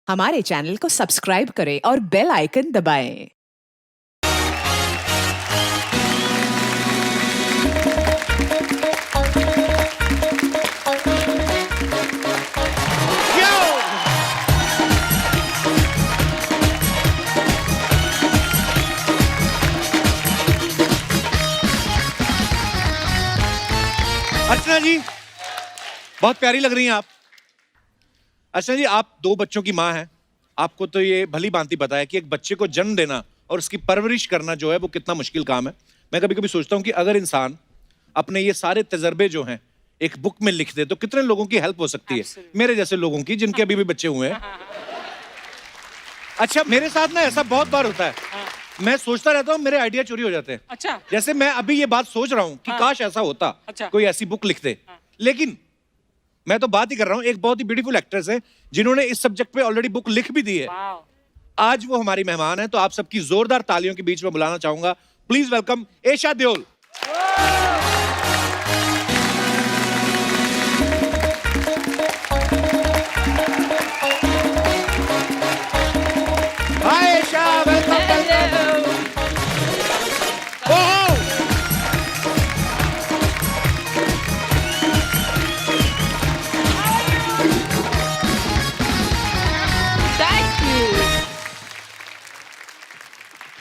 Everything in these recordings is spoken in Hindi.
हमारे चैनल को सब्सक्राइब करें और बेल आइकन दबाएं। अर्चना जी, बहुत प्यारी लग रही हैं आप। अर्चना जी, आप दो बच्चों की माँ हैं। आपको तो ये भली भांति पता है कि एक बच्चे को जन्म देना और उसकी परवरिश करना जो है वो कितना मुश्किल काम है। मैं कभी कभी सोचता हूँ कि अगर इंसान अपने ये सारे तजर्बे जो हैं एक बुक में लिख दे तो कितने लोगों की हेल्प हो सकती है। मेरे जैसे लोगों की, जिनके अभी भी बच्चे हुए हैं। अच्छा, मेरे साथ ना ऐसा बहुत बार होता है। मैं सोचता रहता हूँ, मेरे आइडिया चोरी हो जाते हैं। अच्छा। जैसे मैं अभी ये बात सोच रहा हूँ कि काश ऐसा होता। अच्छा। कोई ऐसी बुक लिखते। लेकिन मैं तो बात ही कर रहा हूँ, एक बहुत ही ब्यूटीफुल एक्ट्रेस है जिन्होंने इस सब्जेक्ट पे ऑलरेडी बुक लिख भी दी है। आज वो हमारी मेहमान है, तो आप सबकी जोरदार तालियों के बीच में बुलाना चाहूंगा। Please welcome Esha Deol. Hi Esha, welcome.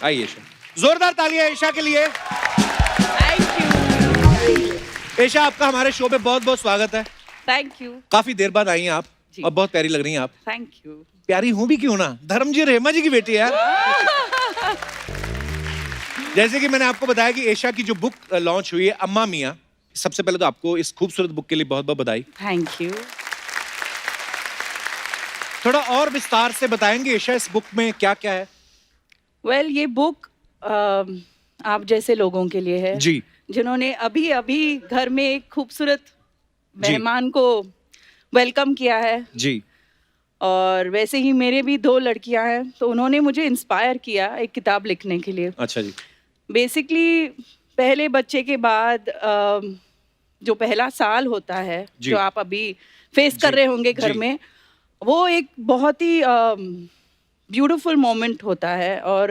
आइए एशा, जोरदार तालियां एशा के लिए। एशा, आपका हमारे शो पे बहुत बहुत स्वागत है। Thank you. काफी देर बाद आई हैं आप और बहुत प्यारी लग रही हैं आप। Thank you. प्यारी हूं भी क्यों ना, धर्मजी और हेमा जी की बेटी है यार। जैसे कि मैंने आपको बताया कि एशा की जो बुक लॉन्च हुई है अम्मा मियां, सबसे पहले तो आपको इस खूबसूरत बुक के लिए बहुत बहुत बधाई। Thank you. थोड़ा और विस्तार से बताएंगे एशा, इस बुक में क्या क्या है? वेल, ये बुक आप जैसे लोगों के लिए है जी, जिन्होंने अभी अभी घर में एक खूबसूरत जी। मेहमान को वेलकम किया है। जी, और वैसे ही मेरे भी दो लड़कियां हैं, तो उन्होंने मुझे इंस्पायर किया एक किताब लिखने के लिए। अच्छा जी। बेसिकली पहले बच्चे के बाद जो पहला साल होता है, जी। जो आप अभी फेस कर जी, रहे होंगे घर जी। में, वो एक बहुत ही ब्यूटीफुल मोमेंट होता है और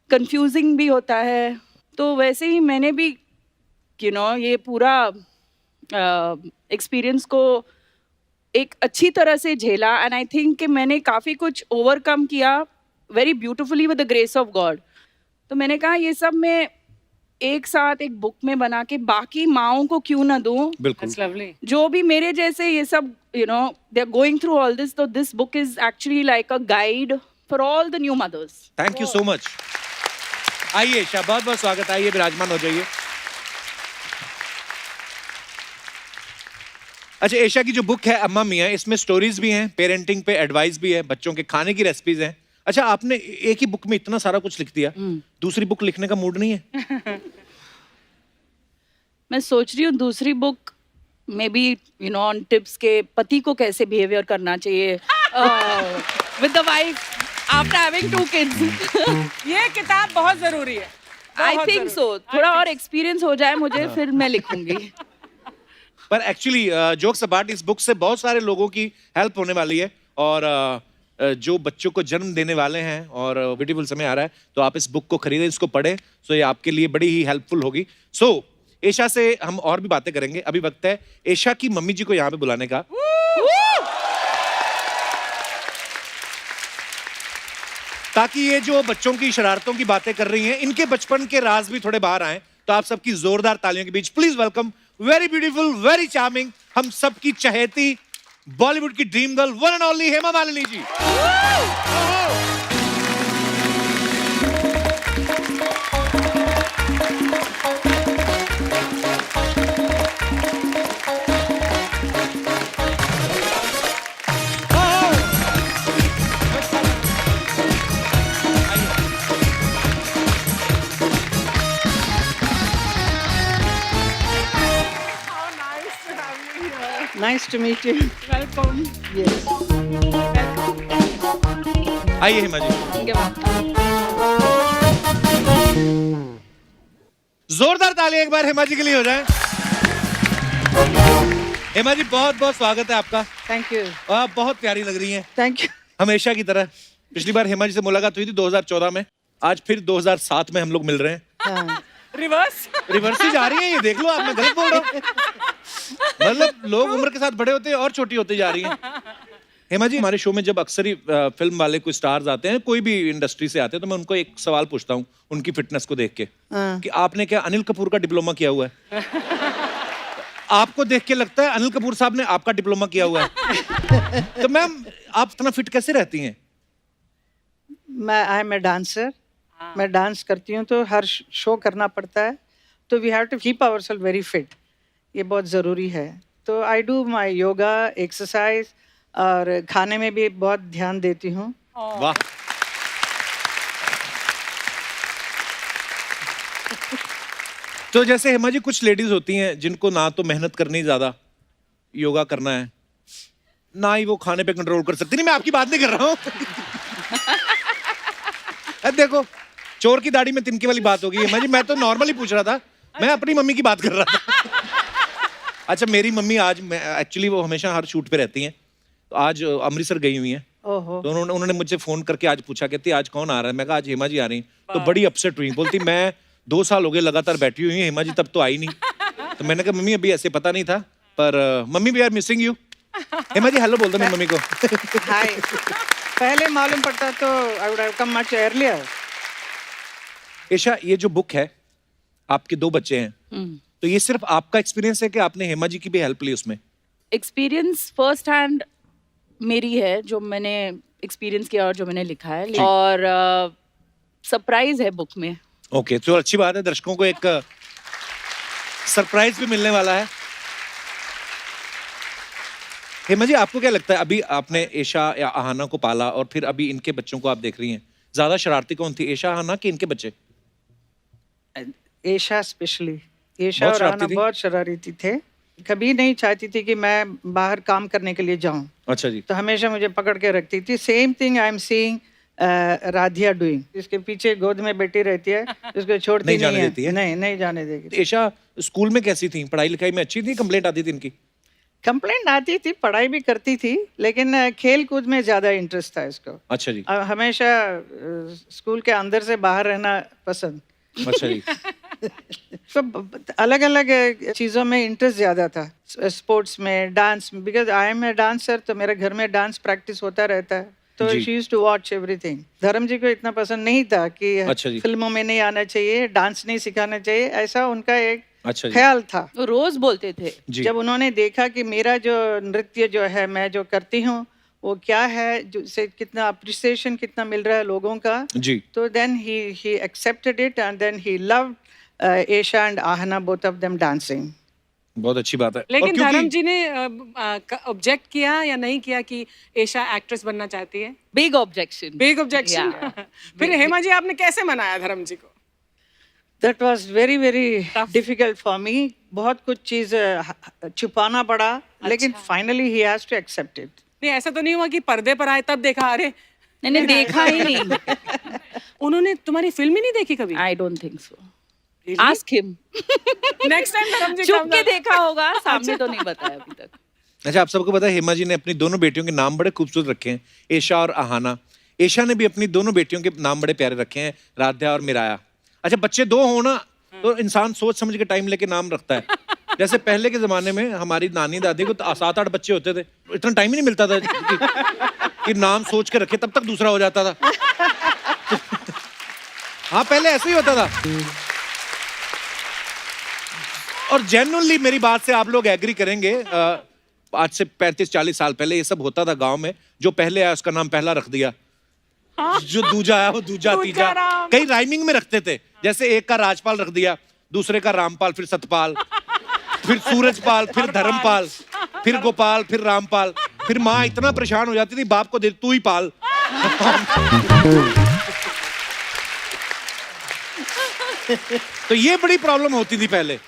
कंफ्यूजिंग भी होता है। तो वैसे ही मैंने भी ये पूरा एक्सपीरियंस को एक अच्छी तरह से झेला एंड आई थिंक कि मैंने काफ़ी कुछ ओवरकम किया very beautifully with the grace of God. तो मैंने कहा ये सब मैं एक साथ एक बुक में बना के बाकी माँओं को क्यों ना दूं, बिल्कुल। That's lovely. जो भी मेरे जैसे ये सब they are going through all this. तो this book is actually like a guide for all the new mothers. Thank you so much. आइए एशा, बहुत बहुत स्वागत। आइए, विराजमान हो जाइए। अच्छा, एशा की जो बुक है अम्मा मियां, इसमें स्टोरीज भी हैं, पेरेंटिंग पे एडवाइस भी है, बच्चों के खाने की रेसिपीज हैं। अच्छा, आपने एक ही बुक में इतना सारा कुछ लिख दिया, दूसरी बुक लिखने का मूड नहीं है? मैं सोच रही हूँ दूसरी बुक में भी ऑन टिप्स के पति को कैसे बिहेवियर करना चाहिए with the wife after having 2 kids. ये किताब बहुत जरूरी है। आई बहुत थिंक जरूरी। सो। थोड़ा और एक्सपीरियंस हो जाए मुझे, फिर मैं लिखूंगी। पर एक्चुअली जोक्स अपार्ट, इस बुक से बहुत सारे लोगों की हेल्प होने वाली है। और जो बच्चों को जन्म देने वाले हैं और ब्यूटीफुल समय आ रहा है, तो आप इस बुक को खरीदें, इसको पढ़ें। सो ये आपके लिए बड़ी ही हेल्पफुल होगी। सो एशा से हम और भी बातें करेंगे। अभी वक्त है एशा की मम्मी जी को यहाँ पे बुलाने का। ताकि ये जो बच्चों की शरारतों की बातें कर रही हैं, इनके बचपन के राज भी थोड़े बाहर आए। तो आप सबकी जोरदार तालियों के बीच please welcome very beautiful, very charming, हम सबकी चहेती बॉलीवुड की dream girl, one and only Hema Malini ji. Nice to meet you. Welcome. Yes. आइए हेमा जी। जोरदार ताली एक बार हेमा जी के लिए हो जाए। हेमा जी बहुत बहुत स्वागत है आपका। Thank you. आप बहुत प्यारी लग रही हैं। Thank you. हमेशा की तरह पिछली बार हेमा जी से मुलाकात हुई थी 2014 में, आज फिर 2007 में हम लोग मिल रहे हैं। हाँ। रिवर्स। रिवर्स ही जा रही है ये, देख लो आप, मैं गलत बोल रहा हूँ? मतलब लोग उम्र के साथ बड़े होते हैं और छोटी होती जा रही हैं। हेमा जी, हमारे शो में जब अक्सर ही फिल्म वाले कोई स्टार्स आते हैं, कोई भी इंडस्ट्री से आते हैं, तो मैं उनको एक सवाल पूछता हूँ उनकी फिटनेस को देख के हाँ। कि आपने क्या अनिल कपूर का डिप्लोमा किया हुआ है? आपको देख के लगता है अनिल कपूर साहब ने आपका डिप्लोमा किया हुआ है। तो मैम, आप इतना फिट कैसे रहती हैं? आई एम ए डांसर, मैं डांस करती हूँ तो हर शो करना पड़ता है, तो we have to keep ourself very fit, ये बहुत ज़रूरी है। तो I do my yoga, exercise, और खाने में भी बहुत ध्यान देती हूँ। वाह। तो जैसे हेमा जी, कुछ लेडीज होती हैं जिनको ना तो मेहनत करनी ज्यादा, योगा करना है, ना ही वो खाने पे कंट्रोल कर सकती। नहीं, मैं आपकी बात नहीं कर रहा हूँ। देखो, चोर की दाढ़ी में तिनके वाली बात होगी हेमा जी, मैं तो नॉर्मली पूछ रहा था, मैं अपनी मम्मी की बात कर रहा था। अच्छा, मेरी मम्मी आज, एक्चुअली वो हमेशा हर शूट पे रहती हैं, तो आज अमृतसर गई हुई हैं, ओहो। तो उन्होंने मुझसे फोन करके आज पूछा, कहती आज कौन आ रहा है? मैं कहा आज हेमा जी आ रही हैं। तो बड़ी अपसेट हुई, बोलती मैं 2 साल हो गए लगातार बैठी हुई हूँ, हेमा जी तब तो आई नहीं। तो मैंने कहा मम्मी अभी ऐसे पता नहीं था, पर mummy we are missing you. Hema ji hello बोल दो मेरी मम्मी को। हाय। पहले मालूम पड़ता तो I would have come much earlier. Esha, ये जो बुक है, आपके 2 बच्चे हैं, तो ये सिर्फ आपका एक्सपीरियंस है कि आपने हेमा जी की भी हेल्प ली उसमें? एक्सपीरियंस फर्स्ट हैंड मेरी है, जो मैंने एक्सपीरियंस किया और जो मैंने लिखा है, और सरप्राइज है बुक में। ओके, तो अच्छी बात है, दर्शकों को एक सरप्राइज भी मिलने वाला है। हेमा जी, आपको क्या लगता है, अभी आपने ईशा या आहाना को पाला और फिर अभी इनके बच्चों को आप देख रही हैं, ज्यादा शरारती कौन थी, ईशा, आहाना कि इनके बच्चे? एशा स्पेशली, एशा बहुत और शरारती आना थी? बहुत शरारती थे, कभी नहीं चाहती थी कि मैं बाहर काम करने के लिए जाऊं, अच्छा जी। तो हमेशा मुझे पकड़ के रखती थी। Same thing I am seeing Radhiya doing, इसके पीछे गोद में बैठी रहती है, इसको छोड़ती नहीं नहीं जाने है। देती है? नहीं जाने देगी। ईशा स्कूल में कैसी थी, पढ़ाई लिखाई में अच्छी थी, कंप्लेंट आती थी इनकी? कंप्लेंट आती थी, पढ़ाई भी करती थी, लेकिन खेल कूद में ज्यादा इंटरेस्ट था इसको। अच्छा जी। हमेशा स्कूल के अंदर से बाहर रहना पसंद। अच्छा जी। तो अलग अलग चीज़ों में इंटरेस्ट ज़्यादा था, स्पोर्ट्स में, डांस में, because I am a dancer, तो मेरे घर में डांस प्रैक्टिस होता रहता है, तो जी। She used to watch everything. Dharam ji को इतना पसंद नहीं था कि अच्छा जी। फिल्मों में नहीं आना चाहिए, डांस नहीं सिखाना चाहिए, ऐसा उनका एक अच्छा जी। ख्याल था। वो रोज बोलते थे। जी। जब उन्होंने देखा कि मेरा जो नृत्य जो है, मैं जो करती हूँ, वो क्या है, जो से कितना अप्रिसिएशन कितना मिल रहा है लोगों का, जी। तो then he accepted it, and then he loved Esha and Ahana, both of them dancing. बहुत अच्छी बात है। और लेकिन क्योंकि- धर्म जी ने ऑब्जेक्ट किया या नहीं किया कि एशा एक्ट्रेस बनना चाहती है? Big objection. Big objection. फिर हेमा जी आपने कैसे मनाया धर्म जी को? That was very very difficult for me. बहुत कुछ चीज छुपाना पड़ा, लेकिन finally he has to accept it. नहीं, ऐसा तो नहीं हुआ कि पर्दे पर आए तब देखा, अरे मैंने देखा ही नहीं। उन्होंने तुम्हारी फिल्म ही नहीं देखी कभी? I don't think so. Ask him. Next time धर्म जी चुप के देखा होगा, सामने तो नहीं बताया अभी तक। अच्छा, आप सबको पता है हेमा जी ने अपनी दोनों बेटियों के नाम बड़े खूबसूरत रखे हैं, ईशा और आहाना। ईशा ने भी अपनी दोनों बेटियों के नाम बड़े प्यारे रखे हैं, राध्या और मिराया। अच्छा, बच्चे 2 हो ना, तो इंसान सोच समझ के टाइम लेके नाम रखता है। जैसे पहले के जमाने में हमारी नानी दादी को 7-8 बच्चे होते थे, इतना टाइम ही नहीं मिलता था कि नाम सोच के रखे, तब तक दूसरा हो जाता था। हाँ, पहले ऐसे ही होता था। और जेन्युइनली मेरी बात से आप लोग एग्री करेंगे, आज से 35-40 साल पहले ये सब होता था गांव में। जो पहले आया उसका नाम पहला रख दिया, जो दूजा आया वो दूजा तीजा, कई राइमिंग में रखते थे। जैसे एक का राजपाल रख दिया, दूसरे का रामपाल, फिर सतपाल, फिर सूरजपाल, फिर धर्मपाल, फिर गोपाल, फिर रामपाल। फिर माँ इतना परेशान हो जाती थी, बाप को दे तू ही पाल। तो ये बड़ी प्रॉब्लम होती थी पहले।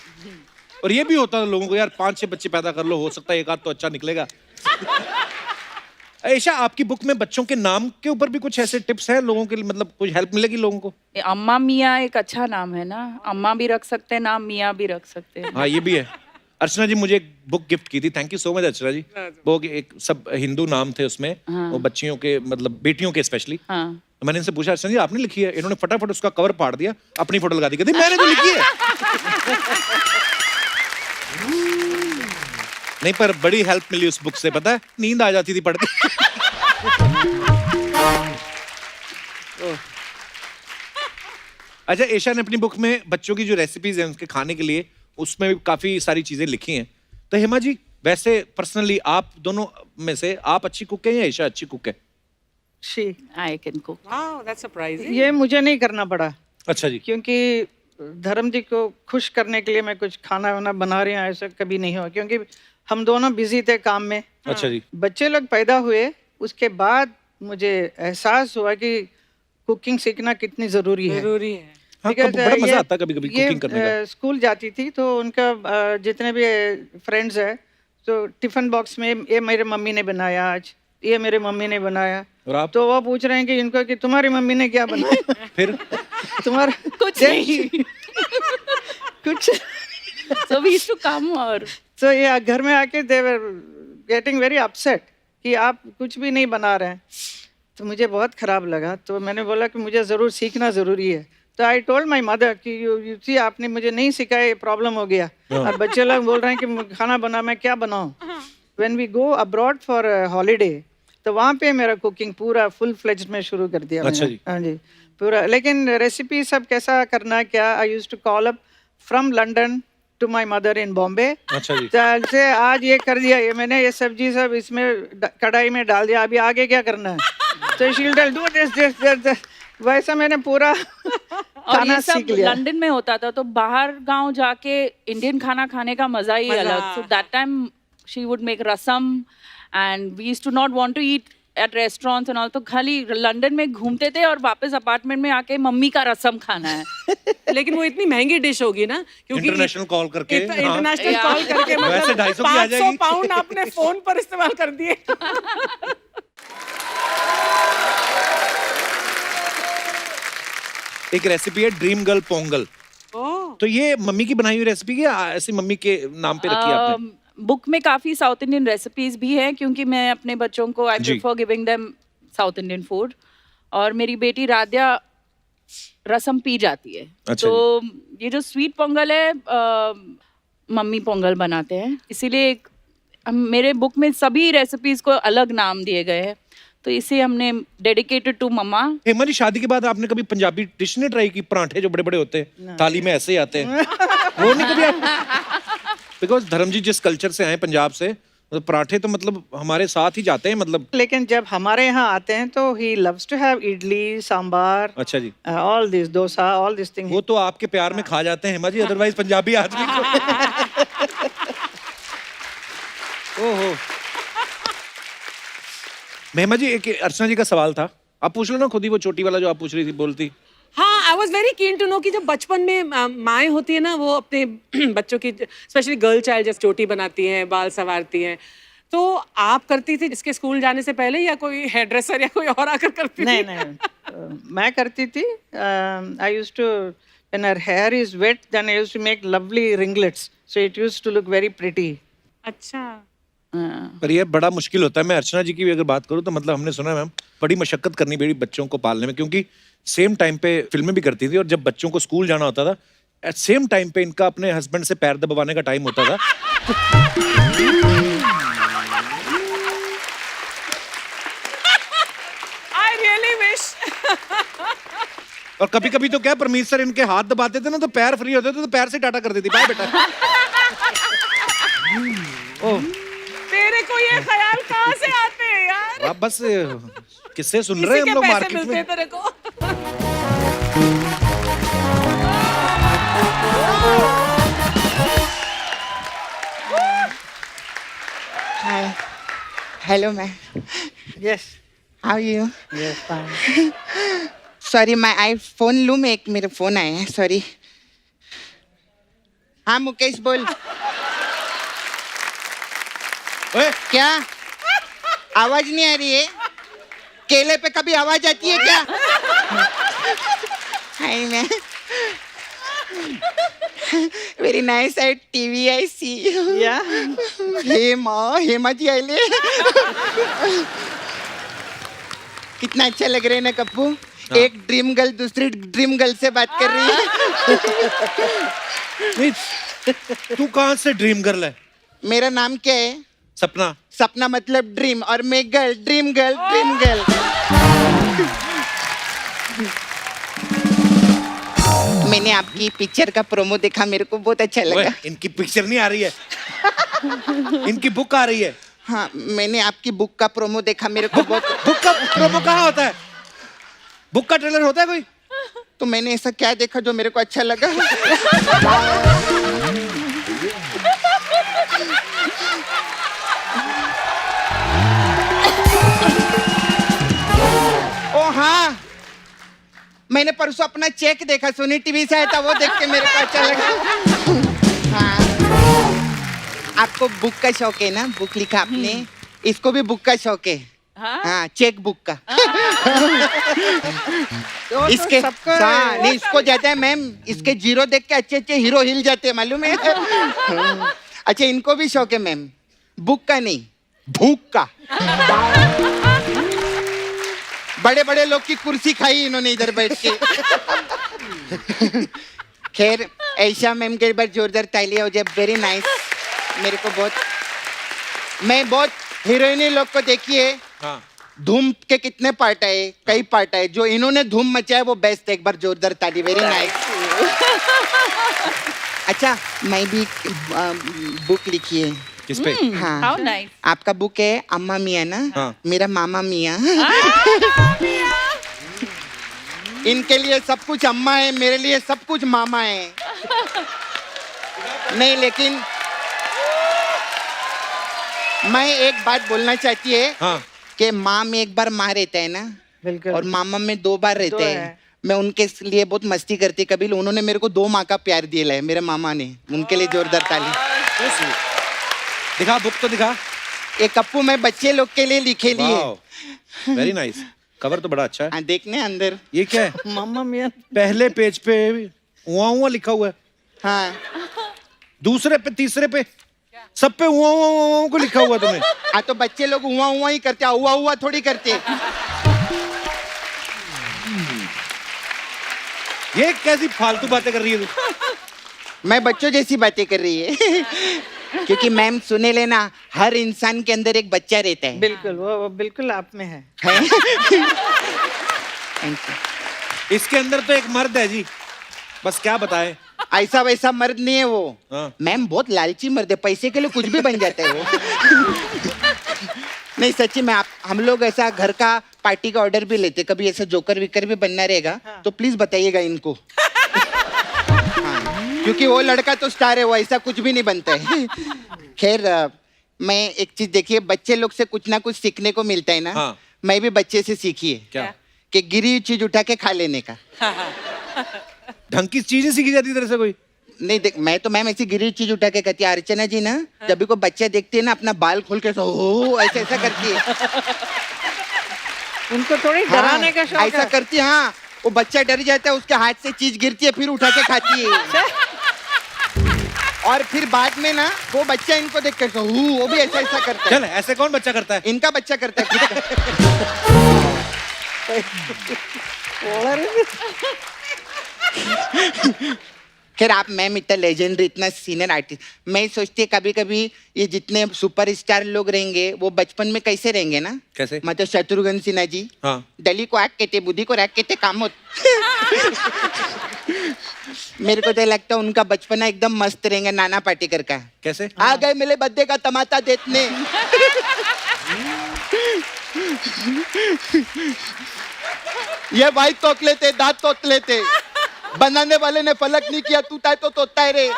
और ये भी होता था लोगों को, यार 5-6 बच्चे पैदा कर लो, हो सकता है एक आध तो अच्छा निकलेगा। ऐशा, आपकी बुक में बच्चों के नाम के ऊपर भी कुछ ऐसे टिप्स हैं लोगों के लिए, मतलब कुछ हेल्प मिलेगी लोगों को? अम्मा मियाँ एक अच्छा नाम है ना, अम्मा भी रख सकते हैं नाम, मियाँ भी रख सकते हैं। हाँ, ये भी है। अर्चना जी मुझे एक बुक गिफ्ट की थी, थैंक यू सो मच अर्चना जी। वो एक सब हिंदू नाम थे उसमें, वो बच्चियों के मतलब बेटियों के स्पेशली। हाँ तो मैंने इनसे पूछा अर्चना जी आपने लिखी है? इन्होंने फटाफट उसका कवर फाड़ दिया, अपनी फोटो लगा दी, कहती मैंने तो लिखी है। नहीं पर बड़ी हेल्प मिली उस बुक से, पता है नींद आ जाती थी पढ़ के। अच्छा ईशा ने अपनी बुक में बच्चों की जो रेसिपीज हैं उनके खाने के लिए उसमें भी काफी सारी चीजें लिखी हैं। तो हेमा जी वैसे पर्सनली आप दोनों में से आप अच्छी कुक है या ईशा अच्छी कुक है? She I can cook. Wow, that's surprising. ये मुझे नहीं करना पड़ा, अच्छा जी। क्योंकि धर्म जी को खुश करने के लिए मैं कुछ खाना वाना बना रही हूँ ऐसा कभी नहीं हुआ, क्योंकि हम दोनों बिजी थे काम में। अच्छा जी। बच्चे लोग पैदा हुए उसके बाद मुझे एहसास हुआ कि कुकिंग सीखना कितनी जरूरी है। जरूरी है। हाँ, Because, बड़ा मजा ये- आता है कभी-कभी ये, कुकिंग करने का। स्कूल जाती थी तो उनका जितने भी फ्रेंड्स है तो टिफिन बॉक्स में ये मेरे मम्मी ने बनाया, आज ये मेरे मम्मी ने बनाया, और आप तो वो पूछ रहे हैं कि इनको कि तुम्हारी मम्मी ने क्या बनाया? फिर तुम्हारा कुछ नहीं। कुछ So we used to come और तो ये घर में आके दे वर गेटिंग वेरी अपसेट कि आप कुछ भी नहीं बना रहे हैं। तो मुझे बहुत खराब लगा, तो मैंने बोला कि मुझे ज़रूर सीखना ज़रूरी है। तो आई टोल्ड माई मदर कि यू सी आपने मुझे नहीं सिखाया, ये प्रॉब्लम हो गया। और बच्चे लोग बोल रहे हैं कि खाना बना, मैं क्या बनाऊँ? When we go abroad for holiday तो वहाँ पे मेरा कुकिंग पूरा फुल फ्लेज्ड में शुरू कर दिया अच्छा मैंने। जी। हाँ जी पूरा। लेकिन रेसिपी सब कैसा करना है क्या, I used to call up from London to my mother in Bombay. अच्छा जी। से आज ये कर दिया, ये मैंने ये सब्जी सब इसमें कढ़ाई में डाल दिया, अभी आगे क्या करना है? तो she will tell do this. वैसा मैंने पूरा और खाना ये सब सीख लिया। लंदन में होता था, तो बाहर गांव जाके इंडियन खाना खाने का मजा ही अलग। So that time she would make rasam and we used to not want to eat at restaurants and all. तो खाली लंदन में घूमते थे और वापस अपार्टमेंट में आके मम्मी का रसम खाना है। लेकिन वो इतनी महंगी डिश होगी ना, क्योंकि इंटरनेशनल कॉल करके हाँ। इंटरनेशनल कॉल करके वैसे मतलब 250 की आ 500 जाएगी। पाउंड आपने फोन पर इस्तेमाल कर दिए। एक रेसिपी है ड्रीम गर्ल पोंगल। ओह, तो ये मम्मी की बनाई हुई रेसिपी है या ऐसी मम्मी के नाम पे रखी है आपने? बुक में काफी साउथ इंडियन रेसिपीज भी हैं, क्योंकि मैं अपने बच्चों को आई जी। Prefer giving them South Indian food. और मेरी बेटी राध्या रसम पी जाती है। अच्छा तो ये जो स्वीट पोंगल है मम्मी पोंगल बनाते हैं, इसीलिए मेरे बुक में सभी रेसिपीज को अलग नाम दिए गए हैं। तो इसे हमने डेडिकेटेड टू मम्मा। हेमा जी शादी के बाद आपने कभी पंजाबी डिश नहीं ट्राई की? परांठे जो बड़े बड़े होते हैं थाली में ऐसे ही आते हैं, वो नहीं कभी आप? बिकॉज धर्म जी जिस कल्चर से आए पंजाब से, तो पराठे तो मतलब हमारे साथ ही जाते हैं मतलब। लेकिन जब हमारे यहाँ आते हैं तो he loves to have idli, sambar, अच्छा जी। All this, dosa, all this thing. वो तो आपके प्यार में खा जाते हैं हेमा जी, अदरवाइज पंजाबी आदमी को। ओहो। हेमा जी एक अर्चना जी का सवाल था, आप पूछ लो ना खुद ही, वो छोटी वाला जो आप पूछ रही थी बोलती। हाँ, I was very keen to know कि जब बचपन में माएँ होती है ना, वो अपने बच्चों की स्पेशली गर्ल चाइल्ड जब चोटी बनाती हैं, बाल संवारती हैं, तो आप करती थी इसके स्कूल जाने से पहले या कोई हेयर ड्रेसर या कोई और आकर करती नहीं थी? नहीं मैं करती थी। I used to when her hair is wet then I used to make lovely ringlets, so it used to look very pretty. अच्छा, पर ये बड़ा मुश्किल होता है। मैं अर्चना जी की भी अगर बात करूं तो मतलब हमने सुना है मैम बड़ी मशक्कत करनी पड़ी बच्चों को पालने में, क्योंकि सेम टाइम पे फिल्में भी करती थी और जब बच्चों को स्कूल जाना होता था एट सेम टाइम पे इनका अपने हस्बैंड से पैर दबाने का टाइम होता था। I really wish. और कभी कभी तो क्या परमीत सर इनके हाथ दबाते थे ना तो पैर फ्री होते थे, तो पैर से टाटा कर देती, बाय बेटा। ओह तेरे को ये ख्याल कहाँ से आते हैं यार? आप बस किससे सुन रहे हैं किसी हम लोग के पैसे मार्केट मिलते में? हैं तेरे को? Hi. Hello, ma'am. Yes How are you? Yes fine. Sorry मैं आईफोन लूँ, मैं एक मेरा फोन आया है, सॉरी। हाँ मुकेश बोल। ओए, क्या आवाज नहीं आ रही है? केले पे कभी आवाज आती है क्या? हाय मैं Very nice at TV I see. Yeah. Hema ji आइले. कितना अच्छा लग रहा है ना कप्पू. एक ड्रीम गर्ल दूसरी ड्रीम गर्ल से बात कर रही है. नहीं, तू कहाँ से ड्रीम गर्ल है? मेरा नाम क्या है? सपना. सपना मतलब ड्रीम और मैं girl, dream girl, dream girl. मैंने आपकी पिक्चर का प्रोमो देखा, मेरे को बहुत अच्छा ओए, लगा. इनकी पिक्चर नहीं आ रही है. इनकी बुक आ रही है. हाँ, मैंने आपकी बुक का प्रोमो देखा, मेरे को बहुत. बुक का प्रोमो कहाँ होता है? बुक का ट्रेलर होता है कोई? तो मैंने ऐसा क्या देखा जो मेरे को अच्छा लगा? ओ हाँ, मैंने परसों अपना चेक देखा, सोनी टीवी से आया था, वो देख के मेरे को अच्छा लगा. हाँ, आपको बुक का शौक है ना? बुक लिखा आपने, इसको भी बुक का शौक है. हाँ, चेक बुक का. इसके सबको हाँ, नहीं इसको जाता है मैम, इसके जीरो देख के अच्छे अच्छे हीरो हिल जाते हैं, मालूम है? अच्छा, इनको भी शौक है मैम, बुक का नहीं, भूख का. बड़े बड़े लोग की कुर्सी खाई इन्होंने इधर बैठ के. खैर, ऐशा मैम के बार जोरदार तालियां हो जाए. Very nice. मेरे को बहुत, मैं बहुत हीरोइनी लोग को देखी है. हाँ. धूम के कितने पार्ट आए, कई पार्ट आए, जो इन्होंने धूम मचाया वो बेस्ट है. एक बार जोरदार ताली. Very nice. अच्छा, मैं भी बुक लिखी है. किस पे? हाँ, How nice. आपका बुक है अम्मा मियाँ ना? हाँ. मेरा मामा मियाँ. इनके लिए सब कुछ अम्मा है, मेरे लिए सब कुछ मामा है. नहीं, लेकिन मैं एक बात बोलना चाहती है. हाँ. कि माँ में एक बार माँ रहता है ना, बिल्कुल. और मामा में 2 बार रहते दो हैं. है. मैं उनके लिए बहुत मस्ती करती. कभी उन्होंने मेरे को 2 माँ का प्यार दिया है, मेरे मामा ने. उनके लिए जोरदार ताली. दिखा बुक तो दिखा. एक कप्पू मैं बच्चे लोग के लिए लिखे लिए. Very nice. कवर तो बड़ा अच्छा है. हाँ, देखने अंदर. ये क्या है? मम्मा मियाँ. पहले पेज पे हुआ हुआ लिखा हुआ है. हाँ, दूसरे पे, तीसरे पे, सब पे हुआ हुआ हुआ हुआ को लिखा हुआ तुम्हें. हाँ, तो बच्चे लोग हुआ हुआ ही करते, हुआ हुआ थोड़ी करते. ये कैसी फालतू बातें कर रही है तू? मैं बच्चों जैसी बातें कर रही है. क्योंकि मैम सुने लेना, हर इंसान के अंदर एक बच्चा रहता है. बिल्कुल, वो बिल्कुल आप में है. Thank you. इसके अंदर तो एक मर्द है जी, बस क्या बताए. ऐसा वैसा मर्द नहीं है वो. हाँ. मैम बहुत लालची मर्द है, पैसे के लिए कुछ भी बन जाता है वो. नहीं सच्ची में, हम लोग ऐसा घर का पार्टी का ऑर्डर भी लेते. कभी ऐसा जोकर विकर भी बनना रहेगा तो प्लीज बताइएगा इनको. हाँ, क्योंकि वो लड़का तो स्टार है, वो ऐसा कुछ भी नहीं बनता है. खैर, मैं एक चीज देखिए, बच्चे लोग से कुछ ना कुछ सीखने को मिलता है ना. हाँ. मैं भी बच्चे से सीखी है. क्या? कि गिरी हुई चीज उठा के खा लेने का. ढंग की चीजें सीखी जाती तरह से कोई. नहीं देख, मैं तो मैम ऐसी गिरी हुई चीज उठा के कहती है. अर्चना जी ना, जब भी कोई बच्चा देखती है ना, अपना बाल खोल के हो ऐसा ऐसा करती है. उनको थोड़ी हाँ, डराने का शौक ऐसा है. करती है. हाँ, वो बच्चा डर जाता है, उसके हाथ से चीज गिरती है, फिर उठा के खाती है. और फिर बाद में ना वो बच्चा इनको देख कर वो भी ऐसा ऐसा करता है. चल, ऐसे कौन बच्चा करता है? इनका बच्चा करता है खुद का. खैर, आप मैम इतना लेजेंडरी, इतना सीनियर आर्टिस्ट, मैं सोचती है कभी कभी ये जितने सुपरस्टार लोग रहेंगे वो बचपन में कैसे रहेंगे ना. कैसे? मतलब शत्रुघ्न सिन्हा जी. हाँ. डली को आग कहते, बुद्धि को रैक कहते, काम होत. मेरे को तो लगता है उनका बचपना एकदम मस्त रहेंगे. नाना पाटेकर का कैसे? आ गए मेरे बर्थडे का टमाटा देखने. ये भाई तोक लेते, दांत तोत लेते. बनाने वाले ने फलक नहीं किया, टूटा है तो तोता है रे.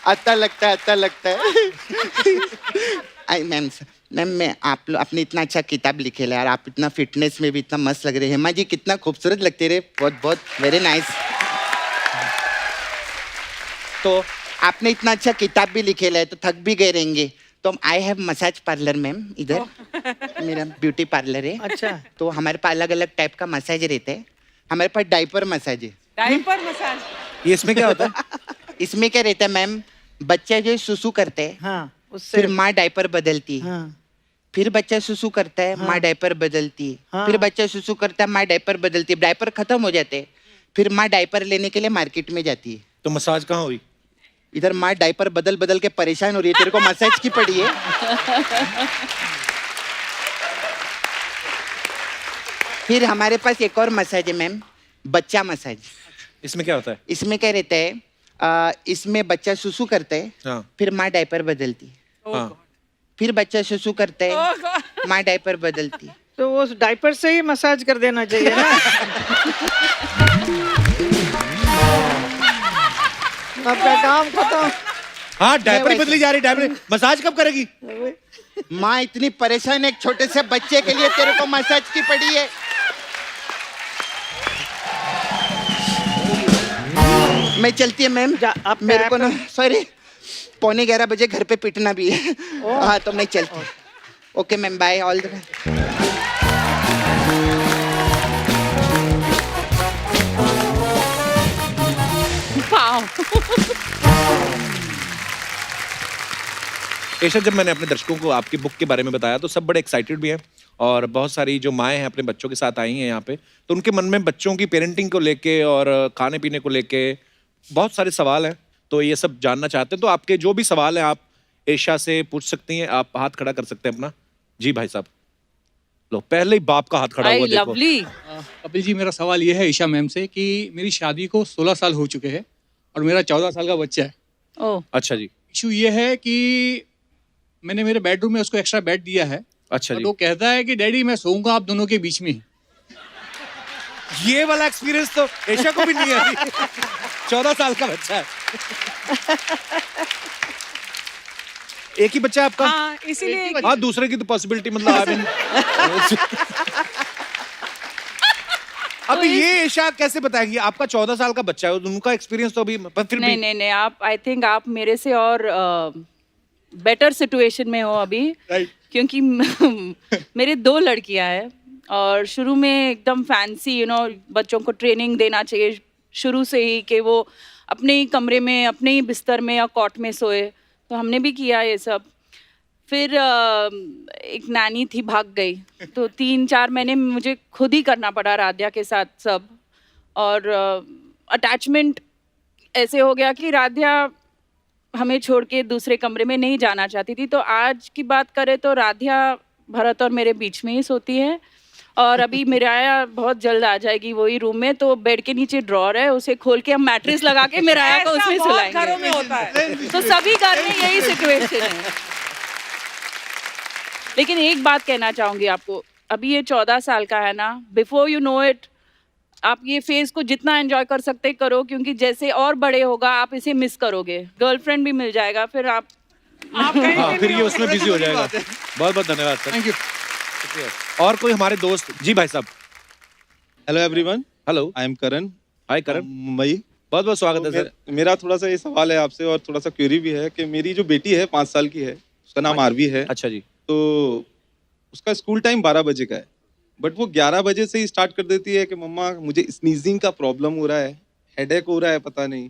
अच्छा लगता है, अच्छा लगता है. आई मैम, मैम मैं आप लोग आपने इतना अच्छा किताब लिखे है यार. आप इतना फिटनेस में भी इतना मस्त लग रहे हैं. हेमा जी कितना खूबसूरत लगते रहे. बहुत बहुत वेरी नाइस. तो आपने इतना अच्छा किताब भी लिखे है, तो थक भी गए रहेंगे. तो I have massage parlour ma'am इधर. मेरा ब्यूटी पार्लर है. अच्छा. तो हमारे पास अलग अलग टाइप का मसाज रहता है. हमारे पास डाइपर मसाज है. Diaper massage. ये इसमें क्या होता है? इसमें क्या रहता है मैम, बच्चा जो सुसु करते हैं हाँ उससे फिर माँ डायपर बदलती है, हाँ फिर बच्चा सुसु करता है माँ डायपर बदलती है, हाँ। फिर बच्चा सुसु करता है माँ डायपर बदलती है, डायपर खत्म हो जाते हैं, फिर माँ डायपर लेने के लिए मार्केट में जाती है। तो मसाज कहाँ हुई? इधर माँ डायपर बदल बदल के परेशान हो रही है, तेरे को मसाज की पड़ी है। फिर हमारे पास एक और मसाज है मैम, बच्चा मसाज। इसमें क्या होता है? इसमें क्या रहता है, इसमें बच्चा सुसु करता है, हाँ फिर माँ डायपर बदलती है, हाँ। फिर बच्चा सुसु करता है, माँ डायपर बदलती है। तो वो डायपर से ही मसाज कर देना चाहिए ना। आपका काम खत्म। हाँ डायपर ही बदली जा रही, डायपर मसाज कब करेगी? माँ इतनी परेशान है एक छोटे से बच्चे के लिए, तेरे को मसाज की पड़ी है। मैं चलती है मैम, आप मेरे को ना सॉरी 11:15 बजे घर पे पिटना भी है। हाँ तो मैं चलती हूँ। Okay ma'am, bye, all the Aisha, जब मैंने अपने दर्शकों को आपकी बुक के बारे में बताया तो सब बड़े एक्साइटेड भी हैं और बहुत सारी जो माएँ हैं अपने बच्चों के साथ आई हैं यहाँ पे, तो उनके मन में बच्चों की पेरेंटिंग को लेके और खाने पीने को लेके बहुत सारे सवाल हैं, तो ये सब जानना चाहते हैं। तो आपके जो भी सवाल हैं आप ऐशा से पूछ सकती हैं। आप हाथ खड़ा कर सकते हैं अपना। जी भाई साहब, लो पहले ही बाप का हाथ खड़ा हुआ देखो। लवली। कपिल जी, मेरा सवाल ये है ईशा मैम से कि मेरी शादी को 16 साल हो चुके हैं और मेरा 14 साल का बच्चा है। ओ अच्छा जी, इशू ये है कि मैंने मेरे बेडरूम में उसको एक्स्ट्रा बेड दिया है अच्छा और जी। वो कहता है कि डैडी मैं सोऊंगा आप दोनों के बीच में ही। ये वाला एक्सपीरियंस तो ऐशा को भी नहीं है अभी। 14 साल का बच्चा है। एक ही बच्चा है आपका? हाँ इसीलिए हाँ, दूसरे की तो पॉसिबिलिटी मतलब आई मीन। अब ये ऐशा कैसे बताएंगी? आपका 14 साल का बच्चा है, उनका एक्सपीरियंस तो अभी पर फिर भी नहीं नहीं नहीं, आप आई थिंक आप मेरे से और बेटर सिचुएशन में हो अभी, Right. क्योंकि मेरे 2 लड़कियां हैं और शुरू में एकदम फैंसी बच्चों को ट्रेनिंग देना चाहिए शुरू से ही कि वो अपने ही कमरे में अपने ही बिस्तर में या कॉट में सोए, तो हमने भी किया ये सब। फिर एक नानी थी, भाग गई, तो 3-4 महीने मुझे खुद ही करना पड़ा राध्या के साथ सब। और अटैचमेंट ऐसे हो गया कि राध्या हमें छोड़ के दूसरे कमरे में नहीं जाना चाहती थी। तो आज की बात करें तो राध्या भरत और मेरे बीच में ही सोती है और अभी मिराया बहुत जल्द आ जाएगी वही रूम में, तो बेड के नीचे ड्रॉर है, उसे खोल के हम मैट्रेस लगा के मिराया को उसमें बहुत घरों में सुलाएंगे। होता है। तो सभी घर में यही सिचुएशन है। लेकिन एक बात कहना चाहूंगी आपको, अभी ये 14 साल का है ना, बिफोर यू नो इट आप ये फेज को जितना एंजॉय कर सकते करो, क्योंकि जैसे और बड़े होगा आप इसे मिस करोगे। गर्लफ्रेंड भी मिल जाएगा, फिर आप हाँ, फिर ये उसमें बिजी हो जाएगा। बहुत बहुत धन्यवाद सर। Thank you. और कोई हमारे दोस्त? जी भाई साहब। Hello everyone, hello, I am Karan, hi Karan, Mumbai. बहुत बहुत स्वागत है सर। मेरा थोड़ा सा ये सवाल है आपसे और थोड़ा सा क्वेरी भी है कि मेरी जो बेटी है 5 साल की है, उसका नाम आरवी है। अच्छा जी। तो उसका स्कूल टाइम 12 बजे का है, बट वो 11 बजे से ही स्टार्ट कर देती है कि मम्मा मुझे स्नीजिंग का प्रॉब्लम हो रहा है, हेडेक हो रहा है, पता नहीं।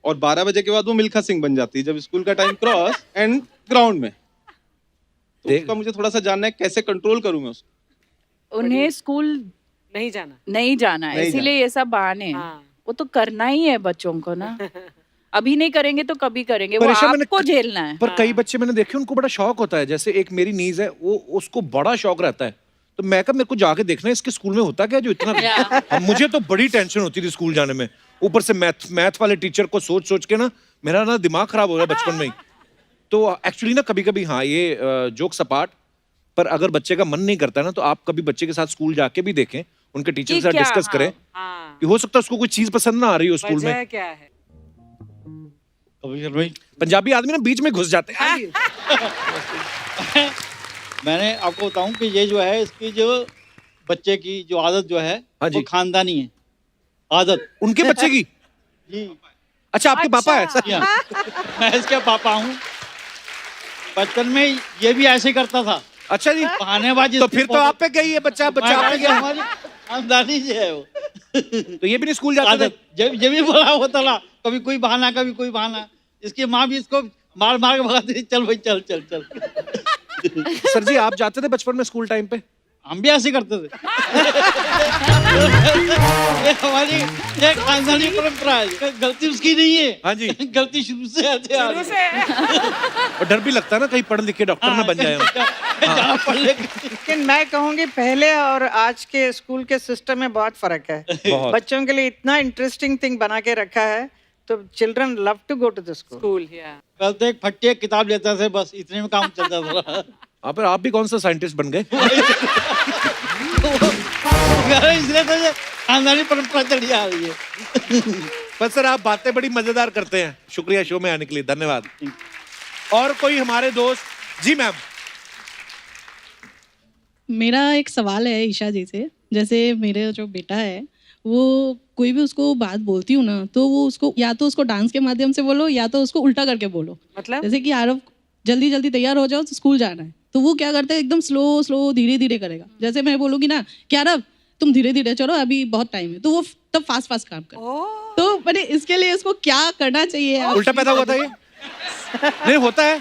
और 12 बजे के बाद वो मिल्खा सिंह बन जाती है जब स्कूल का टाइम क्रॉस एंड ग्राउंड में। तो उसका मुझे थोड़ा सा जानना है कैसे कंट्रोल करूँ मैं उसको। उन्हें स्कूल नहीं जाना। नहीं जाना है, नहीं इसीलिए ये सब बहाने हैं। हाँ। वो तो करना ही है बच्चों को ना, अभी नहीं करेंगे तो कभी करेंगे, वो पर ऐशा मैंने- आपको झेलना है। पर कई बच्चे मैंने देखे उनको बड़ा शौक होता है, जैसे एक मेरी नीज है, वो उसको बड़ा शौक रहता है। तो मैं कहा मेरे को जाके देखना है इसके स्कूल में होता क्या जो इतना। अब मुझे तो बड़ी टेंशन होती थी स्कूल जाने में, ऊपर से मैथ वाले टीचर को सोच सोच के ना मेरा ना दिमाग खराब हो रहा है बचपन में ही। तो एक्चुअली ना कभी कभी हाँ ये जोक्स अपार्ट, पर अगर बच्चे का मन नहीं करता ना तो आप कभी बच्चे के साथ स्कूल जाके भी देखें, उनके टीचर के साथ क्या, डिस्कस करें हाँ कि हो सकता है उसको कोई चीज पसंद ना आ रही हो स्कूल में। वजह क्या है? कपिल भाई, पंजाबी आदमी ना बीच में घुस जाते हैं। मैंने आपको बताऊं कि ये जो है इसकी जो बच्चे की जो आदत जो है हाँ जी। वो खानदानी है आदत। उनके बच्चे की? जी अच्छा, आपके पापा है सर? जी हाँ। मैं इसके पापा हूँ। बचपन में ये भी ऐसे करता था, अच्छा जी। बहानेबाजी। तो फिर तो आप पे गई है बच्चा, बच्चा आप पे गया। हमारी खानदानी जो है वो। तो ये भी नहीं स्कूल जाते थे? आदत जब भी बड़ा होता था, कभी कोई बहाना। इसकी माँ भी इसको मार मार के भगाती थी, चल भाई चल चल चल। सर जी आप जाते थे बचपन में स्कूल टाइम पे? हम भी ऐसे करते थे। ये हमारी ये खानदानी परंपरा है, गलती उसकी नहीं है। हाँ जी। गलती शुरू से आते आ रही है। और डर भी लगता है ना कहीं पढ़ लिख के डॉक्टर ना बन जाए हम। जहाँ पढ़ ले लेकिन मैं कहूँगी पहले और आज के स्कूल के सिस्टम में बहुत फर्क है। बहुत। बच्चों के लिए इतना इंटरेस्टिंग थिंग बना के रखा है, तो children love to go to the school. School या कल तो एक फट्टी एक किताब लेते थे, बस इतने में काम चलता था। पर आप भी कौन सा साइंटिस्ट बन गए? इसलिए तो ये खानदानी परंपरा चली आ रही है। पर सर आप बातें बड़ी मजेदार करते हैं, शुक्रिया शो में आने के लिए, धन्यवाद। और कोई हमारे दोस्त? जी मैम। मेरा एक सवाल है ईशा जी से। जैसे मेरे जो बेटा है वो कोई भी उसको बात बोलती हूँ ना, तो वो उसको या तो उसको डांस के माध्यम से बोलो या तो उसको उल्टा करके बोलो। मतलब जैसे कि आरव जल्दी जल्दी तैयार हो जाओ तो स्कूल जाना है, तो वो क्या करता है एकदम स्लो धीरे धीरे करेगा। जैसे मैं बोलूँगी ना कि आरव तुम धीरे धीरे चलो अभी बहुत टाइम है, तो वो तब फास्ट काम कर। तो मैंने इसके लिए इसको क्या करना चाहिए? उल्टा पैदा हुआ था ये? नहीं होता है,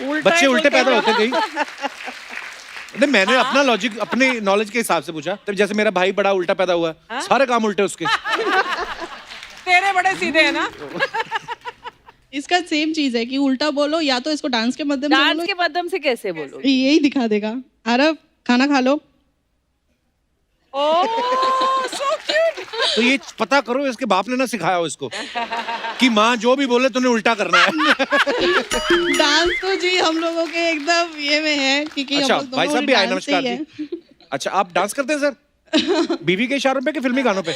बच्चे उल्टे पैदा होते कहीं। नहीं मैंने अपना लॉजिक अपने नॉलेज के हिसाब से पूछा। तब जैसे मेरा भाई बड़ा उल्टा पैदा हुआ, सारे काम उल्टे उसके। तेरे बड़े सीधे है ना। इसका सेम चीज है कि उल्टा बोलो या तो इसको डांस के माध्यम से डांस के माध्यम से कैसे बोलो? यही दिखा देगा। आरव खाना खा लो। So cute. तो ये पता करो इसके बाप ने ना सिखाया हो इसको कि माँ जो भी बोले तूने उल्टा करना है। डांस तो जी हम लोगों के एकदम ये में है क्योंकि अच्छा हम लोग भाई साहब भी आए, डांस से ही नमस्कार है। जी। अच्छा आप डांस करते हैं सर? बीवी के इशारों पे कि फिल्मी गानों पे?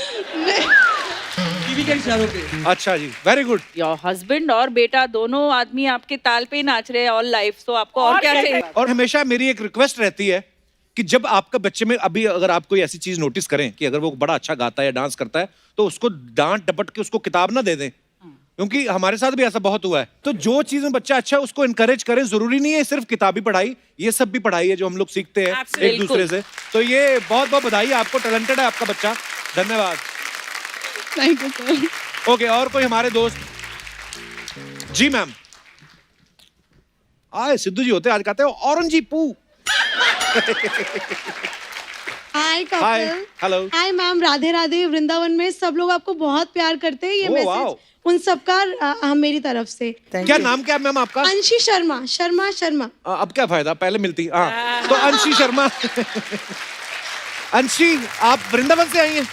टीवी के इशारों पे। अच्छा जी, वेरी गुड। योर हस्बैंड और बेटा दोनों आदमी आपके ताल पे ही नाच रहे हैं ऑल लाइफ, तो आपको और क्या चाहिए? और हमेशा मेरी एक रिक्वेस्ट रहती है कि जब आपका बच्चे में अभी अगर आप कोई ऐसी चीज नोटिस करें कि अगर वो बड़ा अच्छा गाता है या डांस करता है, तो उसको डांट डपट के उसको किताब ना दे दें, क्योंकि हमारे साथ भी ऐसा बहुत हुआ है। तो जो चीज में बच्चा अच्छा है उसको इनकरेज करें। जरूरी नहीं है सिर्फ किताबी पढ़ाई, ये सब भी पढ़ाई है जो हम लोग सीखते हैं एक दूसरे से। तो ये बहुत बहुत बधाई आपको, टैलेंटेड है आपका बच्चा, धन्यवाद। Thank you sir. ओके और कोई हमारे दोस्त? जी मैम। आए सिद्धू जी होते आज कहते हो औरंजी पू। Hi hi Kapil. Hello. Hi ma'am, Radhe Radhe. Vrindavan में सब लोग आपको बहुत प्यार करते हैं, ये ओह, मैसेज वाओ। उन सबका मेरी तरफ से। क्या नाम क्या है मैम आपका? अंशी शर्मा। शर्मा। अब क्या फायदा, पहले मिलती। हाँ तो अंशी शर्मा। अंशी आप वृंदावन से आई हैं?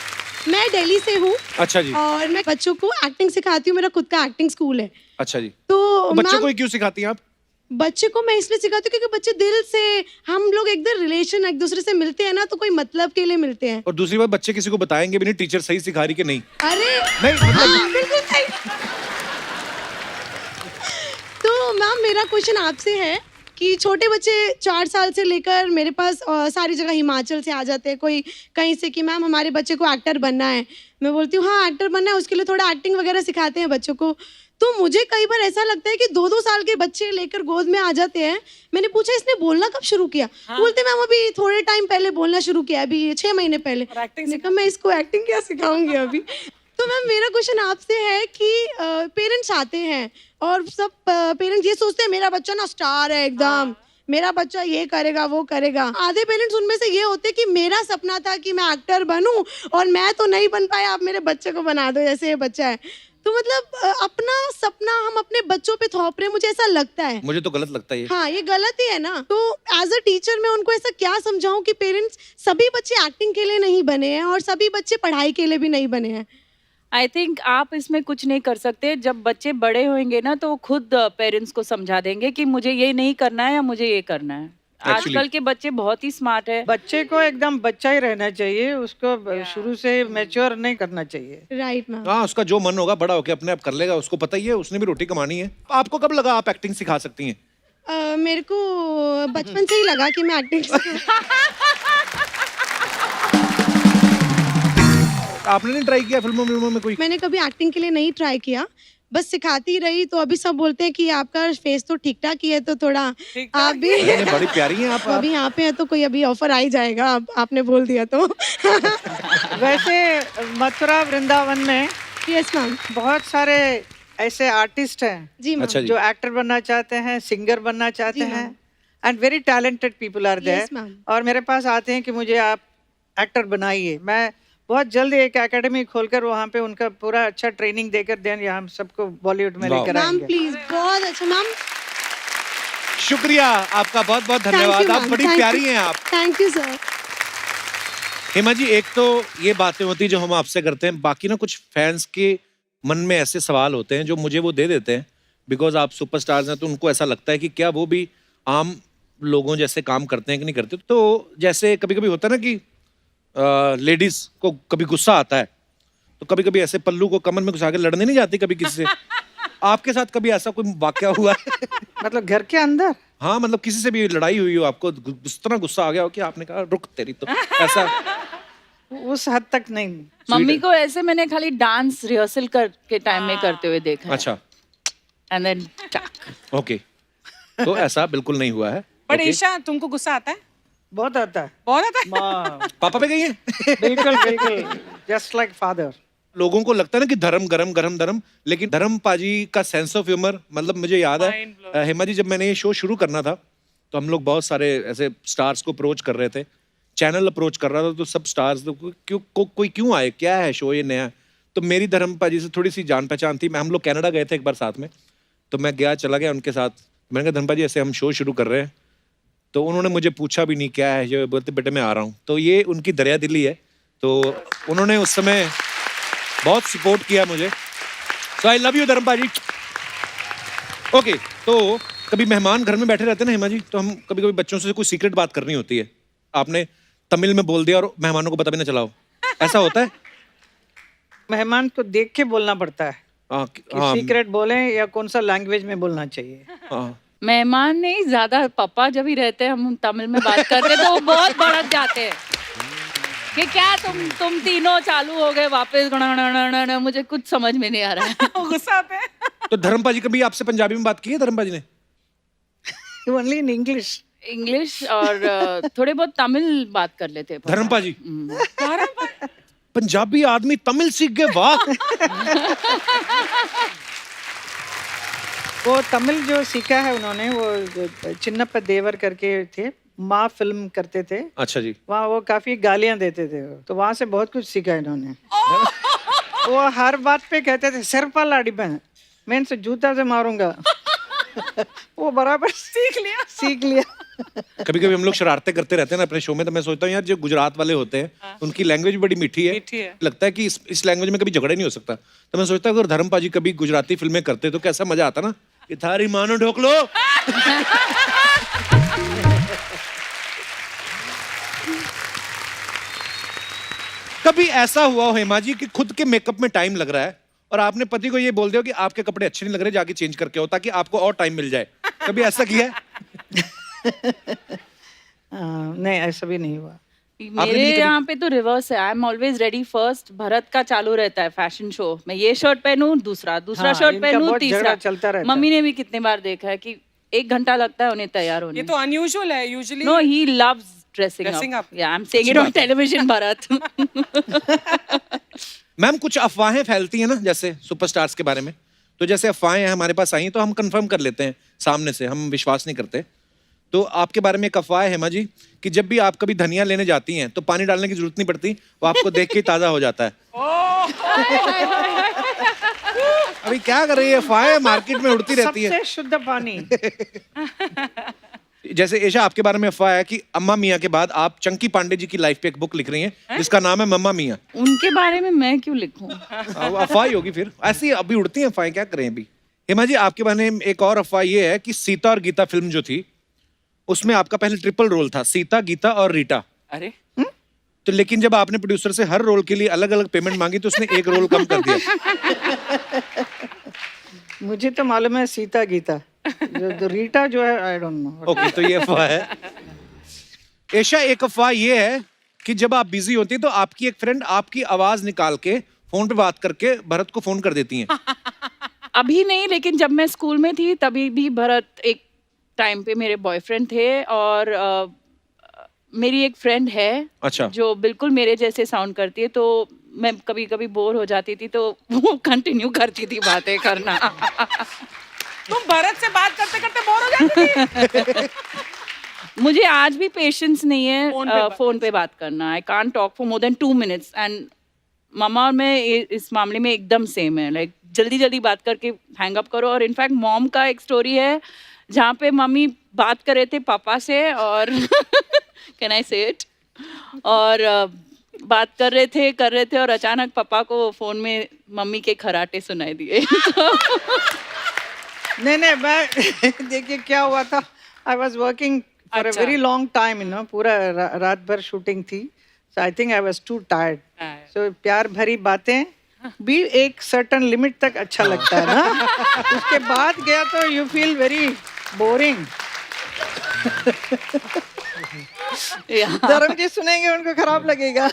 मैं दिल्ली से हूँ। अच्छा जी। और मैं बच्चों को एक्टिंग सिखाती हूँ, मेरा खुद का एक्टिंग स्कूल है। अच्छा जी। तो बच्चों मैम को ही क्यों सिखाती हैं आप? बच्चे को मैं इसलिए सिखाती हूँ क्योंकि बच्चे दिल से, हम लोग एकदम रिलेशन एक दूसरे से मिलते हैं ना, तो कोई मतलब के लिए मिलते हैं। और दूसरी बात, बच्चे किसी को बताएंगे भी नहीं टीचर सही सिखा रही कि नहीं। अरे नहीं मतलब हाँ, बिल्कुल सही। तो मैम मेरा क्वेश्चन आपसे है कि छोटे बच्चे 4 साल से लेकर मेरे पास सारी जगह हिमाचल से आ जाते हैं, कोई कहीं से कि मैम हमारे बच्चे को एक्टर बनना है। मैं बोलती हूँ हाँ एक्टर बनना है, उसके लिए थोड़ा एक्टिंग वगैरह सिखाते हैं बच्चों को। तो मुझे कई बार ऐसा लगता है कि 2-2 साल के बच्चे लेकर गोद में आ जाते हैं। मैंने पूछा इसने बोलना कब शुरू किया? बोलते मैम अभी थोड़े टाइम पहले बोलना शुरू किया, अभी 6 महीने पहले। मैंने कहा मैं इसको एक्टिंग क्या सिखाऊंगी अभी। तो मैम मेरा क्वेश्चन आपसे है कि पेरेंट्स आते हैं और सब पेरेंट्स ये सोचते हैं मेरा बच्चा ना स्टार है एकदम, मेरा बच्चा ये करेगा वो करेगा। आधे पेरेंट्स उनमें से ये होते कि मेरा सपना था कि मैं एक्टर बनूं और मैं तो नहीं बन पाया, आप मेरे बच्चे को बना दो जैसे ये बच्चा है। तो मतलब अपना सपना हम अपने बच्चों पे थोप रहे हैं, मुझे ऐसा लगता है। मुझे तो गलत लगता है ये। हाँ ये गलत ही है ना। तो एज अ टीचर मैं उनको ऐसा क्या समझाऊं कि पेरेंट्स, सभी बच्चे एक्टिंग के लिए नहीं बने हैं और सभी बच्चे पढ़ाई के लिए भी नहीं बने हैं। आई थिंक आप इसमें कुछ नहीं कर सकते। जब बच्चे बड़े होंगे ना तो खुद पेरेंट्स को समझा देंगे कि मुझे ये नहीं करना है या मुझे ये करना है। आजकल के बच्चे बहुत ही स्मार्ट है। बच्चे को एकदम बच्चा ही रहना चाहिए, उसको शुरू से मैच्योर नहीं करना चाहिए। Right ma'am. हाँ उसका जो मन होगा बड़ा होके अपने आप कर लेगा, उसको पता ही है, उसने भी रोटी कमानी है। आपको कब लगा आप एक्टिंग सिखा सकती हैं? मेरे को बचपन से ही लगा कि मैं एक्टिंग आपने नहीं ट्राई किया फिल्मों में कोई? मैंने कभी एक्टिंग के लिए नहीं ट्राई किया, बस सिखाती रही, तो अभी सब बोलते हैं कि आपका फेस तो ठीक ठाक ही है, तो थोड़ा आप भी नहीं, बड़ी प्यारी हैं आप। तो अभी यहाँ पे है, तो कोई अभी ऑफर आ ही जाएगा, आपने बोल दिया तो। वैसे मथुरा वृंदावन में यस मैम। बहुत सारे ऐसे आर्टिस्ट हैं जी मैम। अच्छा जी। जो एक्टर बनना चाहते हैं, सिंगर बनना चाहते जी हैं, ma'am. And very talented people are there, Yes, ma'am. और मेरे पास आते हैं कि मुझे आप एक्टर बनाइए। मैं बहुत जल्द एक एकेडमी खोलकर वहाँ पे उनका पूरा अच्छा ट्रेनिंग देकर देन यहाँ हम सबको बॉलीवुड में वाह। लेकर मैम आएंगे। प्लीज, बहुत अच्छा मैम। शुक्रिया आपका, बहुत बहुत धन्यवाद। आप बड़ी प्यारी हैं आप। Thank you sir. Hema ji, एक तो ये बातें होती हैं जो हम आपसे करते हैं, बाकी ना कुछ फैंस के मन में ऐसे सवाल होते हैं जो मुझे वो दे देते हैं, बिकॉज आप सुपरस्टार्स हैं, तो उनको ऐसा लगता है कि क्या वो भी आम लोगों जैसे काम करते हैं कि नहीं करते। तो जैसे कभी कभी होता है ना कि लेडीज को कभी गुस्सा आता है, तो कभी कभी ऐसे पल्लू को कमर में घुसा के लड़ने नहीं जाती कभी किसी से। आपके साथ कभी ऐसा कोई वाकया हुआ है? मतलब घर के अंदर? हाँ, मतलब किसी से भी लड़ाई हुई हो, आपको इस तरह गुस्सा आ गया हो कि आपने कहा रुक तेरी, तो ऐसा? उस हद तक नहीं। मम्मी को ऐसे मैंने खाली डांस रिहर्सल के टाइम में करते हुए देखा है। अच्छा, एंड देन ओके। तो ऐसा बिल्कुल नहीं हुआ है। But okay. ईशा, तुमको गुस्सा आता है? बहुत आता है। बहुत आता है? पापा पे गई है? बिल्कुल बिल्कुल, जस्ट लाइक फादर। लोगों को लगता है ना कि धर्म गरम गरम धर्म, लेकिन धर्म पाजी का सेंस ऑफ ह्यूमर, मतलब मुझे याद है हेमा जी, जब मैंने ये शो शुरू करना था तो हम लोग बहुत सारे ऐसे स्टार्स को अप्रोच कर रहे थे, चैनल अप्रोच कर रहा था, तो सब स्टार्स तो कोई क्यों आए, क्या है शो ये नया। तो मेरी धर्म पाजी से थोड़ी सी जान पहचान थी। हम लोग कनाडा गए थे एक बार साथ में, तो मैं चला गया उनके साथ। मैंने कहा धर्म पाजी ऐसे हम शो शुरू कर रहे हैं, तो उन्होंने मुझे पूछा भी नहीं क्या है ये, बोलते बेटे मैं आ रहा हूँ। तो ये उनकी दरिया दिली है, तो उन्होंने उस समय बहुत सपोर्ट किया मुझे। सो आई लव यू धर्म पाजी। ओके, तो कभी मेहमान घर में बैठे रहते हैं ना हेमा जी, तो हम कभी कभी बच्चों से कोई सीक्रेट बात करनी होती है, आपने तमिल में बोल दिया और मेहमानों को पता भी ना चला हो, ऐसा होता है? मेहमान को देख के बोलना पड़ता है हाँ, कि सीक्रेट बोले या कौन सा लैंग्वेज में बोलना चाहिए। हाँ। मेहमान नहीं, ज्यादा पापा जब ही रहते हैं हम तमिल में बात करते तो वो बहुत भड़क जाते हैं कि क्या तुम तीनों चालू हो गए वापस, मुझे कुछ समझ में नहीं आ रहा है। गुस्सा आता है? तो धर्म पाजी कभी आपसे पंजाबी में बात की है धर्म पाजी ने? Only in English. इंग्लिश और थोड़े बहुत तमिल बात कर लेते हैं धर्म पाजी पंजाबी आदमी तमिल सीख गए, वाह। वो तमिल जो सीखा है उन्होंने, वो चिन्नप्पा देवर करके थे, माँ फिल्म करते थे। अच्छा जी। वहाँ वो काफी गालियां देते थे, तो वहाँ से बहुत कुछ सीखा इन्होंने। वो हर बात पे कहते थे सिर पर लाड़ी बहन, मैं इनसे जूता से मारूंगा। वो बराबर सीख लिया। कभी कभी हम लोग शरारतें करते रहते हैं ना अपने शो में, तो मैं सोचता हूँ यार जो गुजरात वाले होते हैं उनकी लैंग्वेज भी बड़ी मीठी है, लगता है कि इस लैंग्वेज में कभी झगड़ा नहीं हो सकता। तो मैं सोचता हूँ अगर धर्म पाजी कभी गुजराती फिल्में करते तो कैसा मजा आता ना, कि थारी मानो ढोक लो। कभी ऐसा हुआ हो हेमा जी कि खुद के मेकअप में टाइम लग रहा है और आपने पति को ये बोल दिया कि आपके कपड़े अच्छे नहीं लग रहे, जाके चेंज करके आओ, ताकि आपको और टाइम मिल जाए, कभी ऐसा किया है? नहीं, ऐसा भी नहीं हुआ। मेरे यहाँ पे तो रिवर्स है, I am always ready first. Bharat का चालू रहता है फैशन शो, मैं ये शर्ट पहनूं, दूसरा शर्ट पहनूं, तीसरा चलता रहता है। मम्मी ने भी कितने बार देखा है कि 1 घंटा लगता है उन्हें तैयार होने। ये तो अनयूजुअल है usually. No, he loves dressing up. या I am saying it on television Bharat. Ma'am, कुछ अफवाहें फैलती हैं ना जैसे सुपरस्टार्स के बारे में, तो जैसे अफवाहें हमारे पास आई तो हम कंफर्म कर लेते हैं सामने से, हम विश्वास नहीं करते। तो आपके बारे में एक अफवाह है हेमा जी कि जब भी आप कभी धनिया लेने जाती हैं तो पानी डालने की जरूरत नहीं पड़ती, वो आपको देख के ही ताजा हो जाता है। अभी क्या कर रही है, अफवाहें मार्केट में उड़ती रहती है। सबसे शुद्ध पानी। जैसे ईशा, आपके बारे में अफवाह है कि अम्मा मियाँ के बाद आप चंकी पांडे जी की लाइफ पे एक बुक लिख रही हैं जिसका नाम है मम्मा मियाँ। उनके बारे में मैं क्यों लिखूं? अफवाह ही होगी फिर, ऐसी अभी उड़ती हैं अफवाहें, क्या करें अभी। हेमा जी, आपके बारे में एक और अफवाह ये है कि सीता और गीता फिल्म जो थी उसमें आपका पहले ट्रिपल रोल था, सीता, गीता और रीटा। अरे तो लेकिन जब आपने प्रोड्यूसर से हर रोल के लिए अलग अलग पेमेंट मांगी तो उसने एक रोल कम कर दिया। मुझे तो मालूम है सीता गीता, जो रीटा जो है आई डोंट नो। ओके, तो ये अफवाह है। ईशा, एक अफवाह ये है कि जब आप बिजी होती हैं तो आपकी एक फ्रेंड आपकी आवाज निकाल के फोन पे बात करके भरत को फोन कर देती हैं। अभी नहीं, लेकिन जब मैं स्कूल में थी तभी भी भरत एक टाइम पे मेरे बॉयफ्रेंड थे, और मेरी एक फ्रेंड है अच्छा। जो बिल्कुल मेरे जैसे साउंड करती है, तो मैं कभी कभी बोर हो जाती थी तो वो कंटिन्यू करती थी बातें करना। तुम भरत से बात करते करते बोर हो जाती थी? मुझे आज भी पेशेंस नहीं फोन है पे फोन पे बात करना। I can't talk for more than 2 minutes, and मामा और मैं इस मामले में एकदम सेम है। लाइक जल्दी जल्दी बात करके हैंग अप करो। और इनफैक्ट मॉम का एक स्टोरी है जहाँ पे मम्मी बात कर रहे थे पापा से, और कैन आई से इट, और बात कर रहे थे और अचानक पापा को फोन में मम्मी के खराटे सुनाई दिए। नहीं मैं देखिए क्या हुआ था, I was working for a अच्छा। वेरी लॉन्ग टाइम, पूरा रात भर शूटिंग थी, so I think I was too tired. So प्यार भरी बातें भी एक सर्टन लिमिट तक अच्छा लगता है ना, उसके बाद गया तो यू फील वेरी बोरिंग। धर्म जी सुनेंगे उनको खराब लगेगा।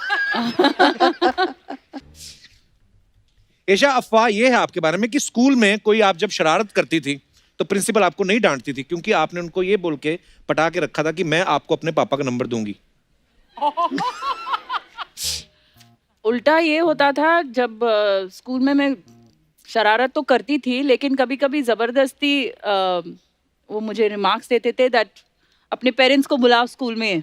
ईशा, अफवाह ये है आपके बारे में कि स्कूल में कोई आप जब शरारत करती थी तो प्रिंसिपल आपको नहीं डांटती थी, क्योंकि आपने उनको ये बोल के पटा के रखा था कि मैं आपको अपने पापा का नंबर दूंगी। उल्टा ये होता था, जब स्कूल में मैं शरारत तो करती थी, लेकिन कभी कभी जबरदस्ती वो मुझे रिमार्क्स देते थे दैट अपने पेरेंट्स को बुलाओ स्कूल में,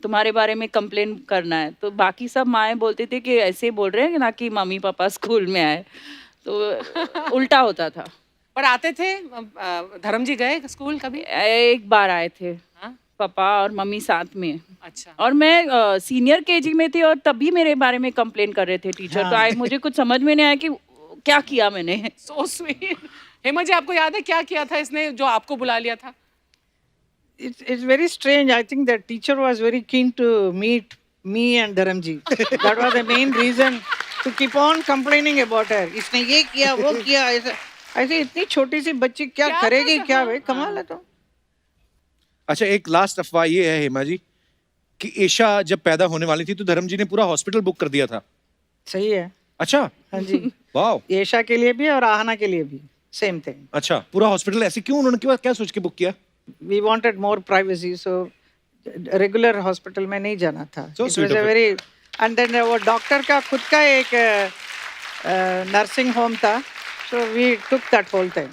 तुम्हारे बारे में कंप्लेन करना है। तो बाकी सब माएँ बोलते थे कि ऐसे बोल रहे हैं ना कि मम्मी पापा स्कूल में आए, तो उल्टा होता था। पर आते थे? धर्म जी गए स्कूल कभी? एक बार आए थे पापा और मम्मी साथ में। अच्छा। और मैं सीनियर केजी में थी और तभी मेरे बारे में कंप्लेन कर रहे थे टीचर। तो मुझे कुछ समझ में नहीं आया कि क्या किया मैंने। So sweet. हेमा जी, आपको याद है क्या किया था इसने जो आपको बुला लिया था? It's very strange. I think that teacher was very keen to meet me and Dharamji. That was the main reason to keep on complaining about her. इसने ये किया वो किया, ऐसे इतनी छोटी सी बच्ची क्या करेगी, क्या भाई कमाल है। तो अच्छा, एक लास्ट अफवाह ये है हेमा जी कि ईशा जब पैदा होने वाली थी तो धर्म जी ने पूरा हॉस्पिटल बुक कर दिया था। सही है। अच्छा। हाँ जी। वाह। येशा के लिए भी और आहना के लिए भी सेम थिंग। अच्छा, पूरा हॉस्पिटल ऐसे क्यों? उन्होंने क्या सोच के बुक किया? We wanted more privacy, so regular hospital में नहीं जाना था। So It sweet was a of very, and then वो डॉक्टर का खुद का एक नर्सिंग होम था, so we took that whole thing.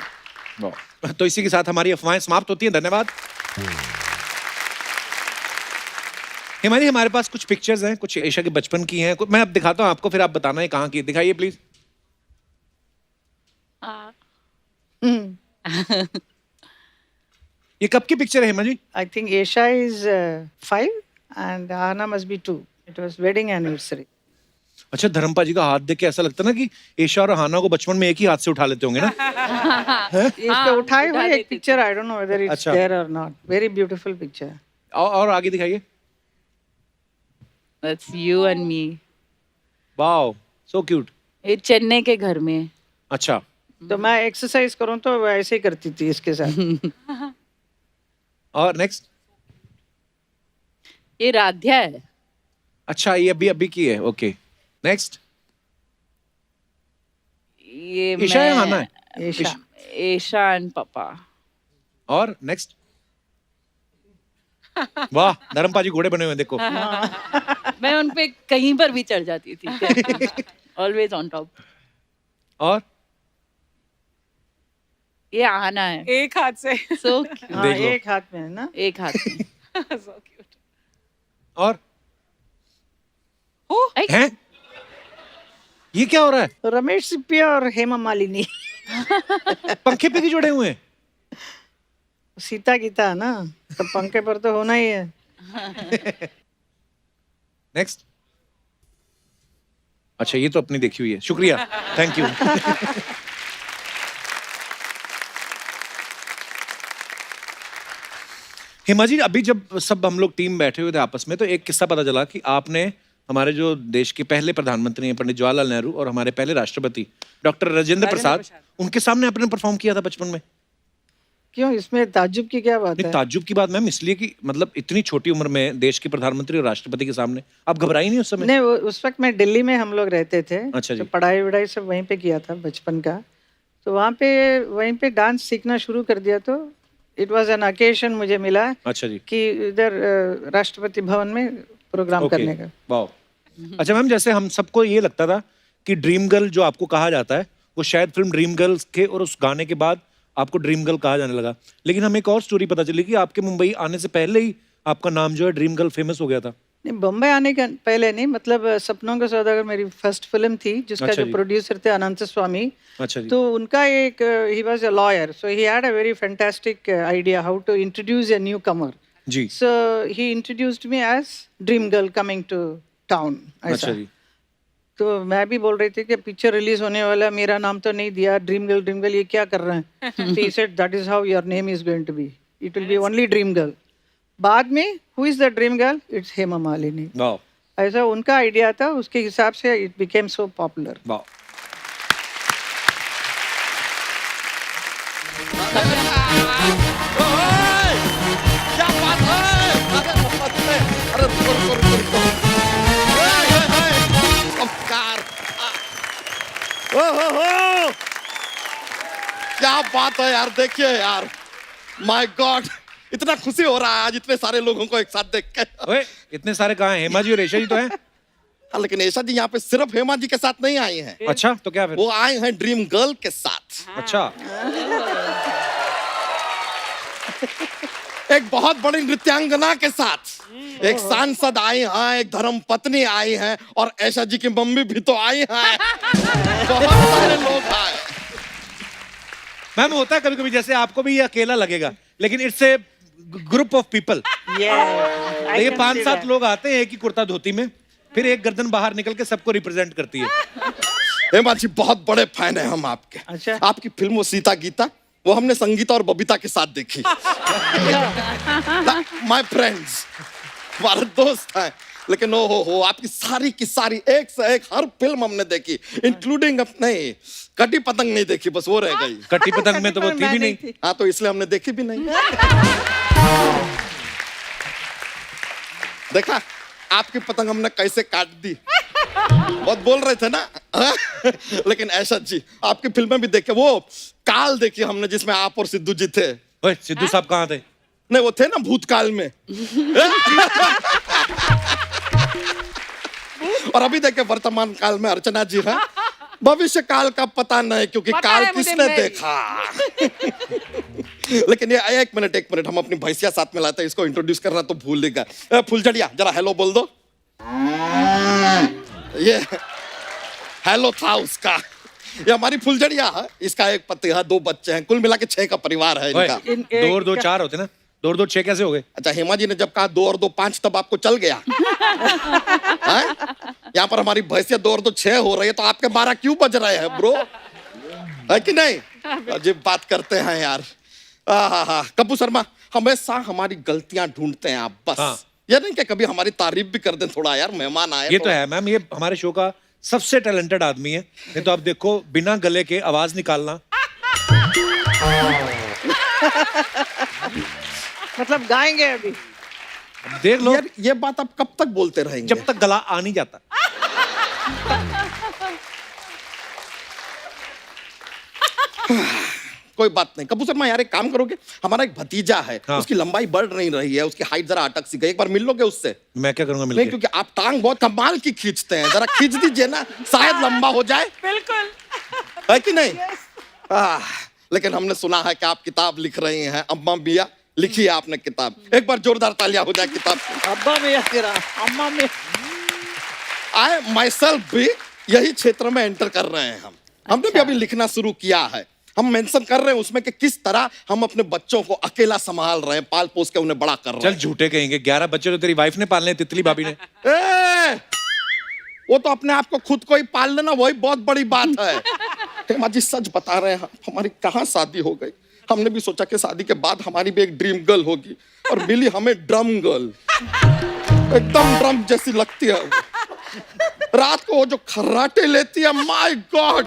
वाह। तो इसी के साथ हमारी अफवाहें समाप्त होती हैं। धन्यवाद। हेमा जी, हमारे पास कुछ पिक्चर्स हैं, कुछ ईशा के बचपन की हैं। मैं अब दिखाता हूँ आपको, फिर आप बताना है कहाँ की। दिखाइए प्लीज। ये कब की पिक्चर है Hema ji? I think Yesha is 5 and Ahana must be 2. It was wedding anniversary. अच्छा, धर्मपा जी का हाथ देख के ऐसा लगता ना कि ईशा और हाना को बचपन में एक ही हाथ से उठा लेते होंगे ना। इस पे उठाई हुई एक picture, I don't know whether it's अच्छा। there or not. Very beautiful picture. और आगे दिखाइए। That's you and me. Wow, so cute. ये चेन्नई के घर में। अच्छा। तो मैं एक्सरसाइज करूं तो ऐसे ही करती थी इसके साथ। और नेक्स्ट। ये राध्या है। अच्छा, ये अभी की है। Okay, next. ये ईशा या हाना है? येशा। ईशा एंड पापा। और नेक्स्ट। वाह, धर्मपा जी घोड़े बने हुए हैं, देखो। मैं उन पे कहीं पर भी चढ़ जाती थी। Always on top. और ये आहना है। एक हाथ से। सो हाँ, देख लो। एक हाथ में है ना। एक हाथ में। So cute. और ऐ, हैं? ये क्या हो रहा है? रमेश सिप्पिया और हेमा मालिनी। पंखे पे भी जुड़े हुए हैं। सीता गीता है ना, तो पंखे पर तो होना ही है। नेक्स्ट। अच्छा, ये तो अपनी देखी हुई है। शुक्रिया, थैंक यू। हेमा जी, अभी जब सब हम लोग टीम बैठे हुए थे आपस में, तो एक किस्सा पता चला कि आपने हमारे जो देश के पहले प्रधानमंत्री हैं पंडित जवाहरलाल नेहरू और हमारे पहले राष्ट्रपति डॉक्टर राजेंद्र प्रसाद, उनके सामने आपने परफॉर्म किया था बचपन में। क्यों, इसमें ताज्जुब की क्या बात नहीं, है? ताज्जुब की बात मैम इसलिए कि मतलब इतनी छोटी उम्र में देश के प्रधानमंत्री और राष्ट्रपति के सामने आप घबराई नहीं उस समय? नहीं, उस वक्त मैं दिल्ली में हम लोग रहते थे। अच्छा जी। तो पढ़ाई वढ़ाई सब वहीं पे किया था बचपन का। तो वहाँ पे वहीं पे डांस सीखना शुरू कर दिया। तो इट वाज एन अकेशन मुझे मिला अच्छा जी। कि इधर राष्ट्रपति भवन में प्रोग्राम करने का। वाह। अच्छा मैम, जैसे हम सबको ये लगता था कि ड्रीम गर्ल जो आपको कहा जाता है वो शायद फिल्म ड्रीम गर्ल्स के और उस गाने के बाद आपको ड्रीम गर्ल कहा जाने लगा, लेकिन हमें एक और स्टोरी पता चली कि आपके मुंबई आने से पहले ही आपका नाम जो है ड्रीम गर्ल फेमस हो गया था। नहीं, बम्बई आने के पहले नहीं, मतलब सपनों का सौदागर मेरी फर्स्ट फिल्म थी जिसका अच्छा जो जी। प्रोड्यूसर थे अनंत स्वामी। अच्छा जी। तो उनका एक he was a lawyer, so he had a very fantastic idea how to introduce a newcomer. जी। So he introduced me as dream girl coming to town. अच्छा जी। तो मैं भी बोल रही थी कि पिक्चर रिलीज होने वाला, मेरा नाम तो नहीं दिया, ड्रीम गर्ल ये क्या कर रहे हैं। He said that is how your name is going to be, it will be only dream girl. बाद में who is the dream girl, it's Hema Malini. वाह। ऐसा उनका आइडिया था, उसके हिसाब से इट बिकेम सो पॉपुलर। वाह। क्या बात है? अरे रुको। नमस्कार। ओहो, क्या बात है यार, देखिए यार, माय गॉड, इतना खुशी हो रहा है आज इतने सारे लोगों को एक साथ देख के। ओए, इतने सारे कहाँ हैं? हेमा जी और रेशा जी तो हैं। लेकिन ऐशा जी यहाँ पे सिर्फ हेमा जी के साथ नहीं आई हैं। अच्छा, तो क्या फिर? वो आए हैं ड्रीम गर्ल के साथ। अच्छा। एक बहुत बड़ी नृत्यांगना के साथ। एक सांसद आई हैं, एक धर्म पत्नी आई हैं, और ऐशा जी की मम्मी भी तो आई हैं। बहुत सारे लोग आए। मैम, होता है कभी कभी, जैसे आपको भी ये अकेला लगेगा, लेकिन it's a group of people. ये 5-7 लोग आते हैं एक ही कुर्ता धोती में, फिर एक गर्दन बाहर निकल के सबको रिप्रेजेंट करती है। हेमा जी, बहुत बड़े फैन है हम आपके। अच्छा। आपकी फिल्म वो सीता गीता, वो हमने संगीता और बबीता के साथ देखी। माय फ्रेंड्स, हमारे दोस्त हैं। लेकिन ओ हो, आपकी सारी की सारी एक से एक हर फिल्म हमने देखी, इंक्लूडिंग अपने कटी पतंग नहीं देखी, बस वो रह गई। कटी पतंग में तो वो थी भी नहीं। हाँ, तो इसलिए हमने देखी भी नहीं। देखा आपकी पतंग हमने कैसे काट दी। बहुत बोल रहे थे ना। लेकिन ऐशा जी, आपकी फिल्में भी देखे, वो काल देखी हमने जिसमें आप और सिद्धू जी थे। ओए, सिद्धू साहब कहाँ थे? नहीं, वो थे ना भूतकाल में। और अभी देखे वर्तमान काल में अर्चना जी है। भविष्य काल का पता नहीं, क्योंकि काल किसने देखा। लेकिन ये एक मिनट, हम अपनी भैंसिया साथ में लाते हैं, इसको इंट्रोड्यूस करना तो भूल ही गए। फुलझड़िया, जरा हेलो बोल दो। ये हेलो था उसका। ये हमारी फुलझड़िया है, इसका एक पति है, 2 बच्चे हैं, कुल मिला के 6 का परिवार है इनका। 2 और 2 4 होते ना, 2 और 2 6 कैसे हो गए? अच्छा, हेमा जी ने जब कहा 2 और 2 5, तब आपको चल गया। यहाँ पर हमारी भैंसिया 2 और 2 6 हो रही है, तो आपके 12 क्यों बज रहे हैं ब्रो? है कि नहीं? अजीब बात करते हैं यार। कपूर शर्मा, हमेशा हमारी गलतियां ढूंढते हैं आप, बस। हाँ। ये नहीं कि कभी हमारी तारीफ भी कर दें थोड़ा यार, मेहमान आए। ये तो है मैम, ये हमारे शो का सबसे टैलेंटेड आदमी है। नहीं तो आप देखो, बिना गले के आवाज निकालना। मतलब गाएंगे अभी। देख लो यार, ये बात आप कब तक बोलते रहेंगे? जब तक गला आ नहीं जाता। कोई बात नहीं। कपूर शर्मा यार, एक काम करोगे, हमारा एक भतीजा है। हाँ। उसकी लंबाई बढ़ नहीं रही है, उसकी हाइट जरा अटक सी गई, एक बार मिल लोगे उससे? मैं क्या करूंगा नहीं, मिलके? क्योंकि आप टांग बहुत कमाल की खींचते हैं, जरा खींच दीजिए ना, शायद लंबा हो जाए। बिल्कुल। है कि नहीं? लेकिन हमने सुना है कि आप किताब लिख रही हैं। अम्मा मियाँ, लिखी है आपने किताब। एक बार जोरदार तालियां हो जाए किताब की। अब्बा मिया तेरा, अम्मा में। आई माई सेल्फ भी यही क्षेत्र में एंटर कर रहे हैं हम। हमने भी अभी लिखना शुरू किया है। हम मेंशन कर रहे हैं उसमें कि किस तरह हम अपने बच्चों को अकेला संभाल रहे हैं, पाल पोस के उन्हें बड़ा कर रहे चल हैं। झूठे कहेंगे, 11 बच्चे तो तेरी वाइफ ने पालने हैं, तितली भाभी ने। वो तो अपने आप को खुद को ही पाल लेना, वही बहुत बड़ी बात है। हेमा जी, सच बता रहे हैं, हमारी कहाँ शादी हो गई। हमने भी सोचा कि शादी के बाद हमारी भी एक ड्रीम गर्ल होगी, और मिली हमें ड्रम गर्ल। एकदम ड्रम जैसी लगती है। रात को वो जो खर्राटे लेती है, माय गॉड,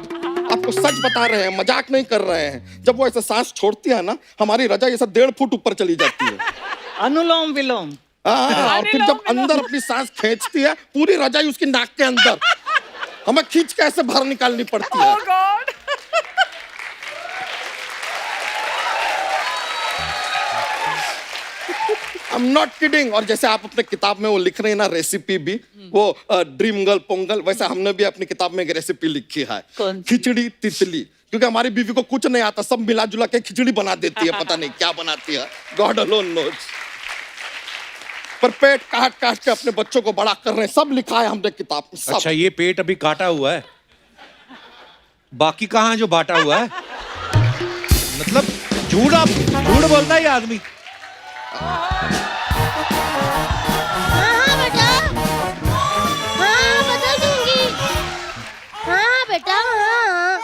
आपको सच बता रहे हैं, मजाक नहीं कर रहे हैं। जब वो ऐसे सांस छोड़ती है ना, हमारी रजाई ऐसा 1.5 फुट ऊपर चली जाती है। अनुलोम विलोम। और फिर जब अंदर अपनी सांस खींचती है, पूरी रजाई उसकी नाक के अंदर, हमें खींच के ऐसे बाहर निकालनी पड़ती है। I am not kidding. और जैसे आप अपने किताब में वो लिख रहे हैं ना रेसिपी भी, वो ड्रीम गर्ल पोंगल, वैसे हमने भी अपनी किताब में एक रेसिपी लिखी है, खिचड़ी तितली। क्योंकि हमारी बीवी को कुछ नहीं आता, सब मिला जुला के खिचड़ी बना देती है, पता नहीं क्या बनाती है, गॉड अलोन नोज। पर पेट काट काट के अपने बच्चों को बड़ा कर रहे हैं, सब लिखा है हमने किताब में, सब। अच्छा, ये पेट अभी काटा हुआ है, बाकी कहाँ है जो बांटा हुआ है? मतलब झूठ बोलता है ये आदमी। हाँ बेटा, हाँ बदल दूंगी। हाँ बेटा, हाँ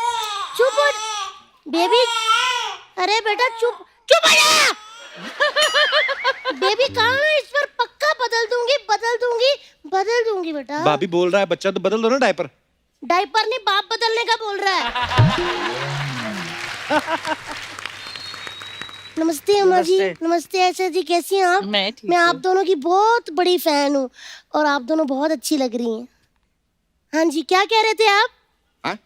चुप हो बेबी। अरे बेटा चुप चुप हो जा। बेबी कहाँ है? इस पर पक्का बदल दूंगी, बदल दूंगी, बदल दूंगी बेटा। भाभी बोल रहा है बच्चा, तो बदल दो ना डायपर। डायपर नहीं, बाप बदलने का बोल रहा है। नमस्ते अम्मा जी। नमस्ते ऐसा जी, कैसी हैं आप? मैं आप दोनों की बहुत बड़ी फैन हूँ और आप दोनों बहुत अच्छी लग रही हैं। हाँ जी, क्या कह रहे थे आप? हाँ?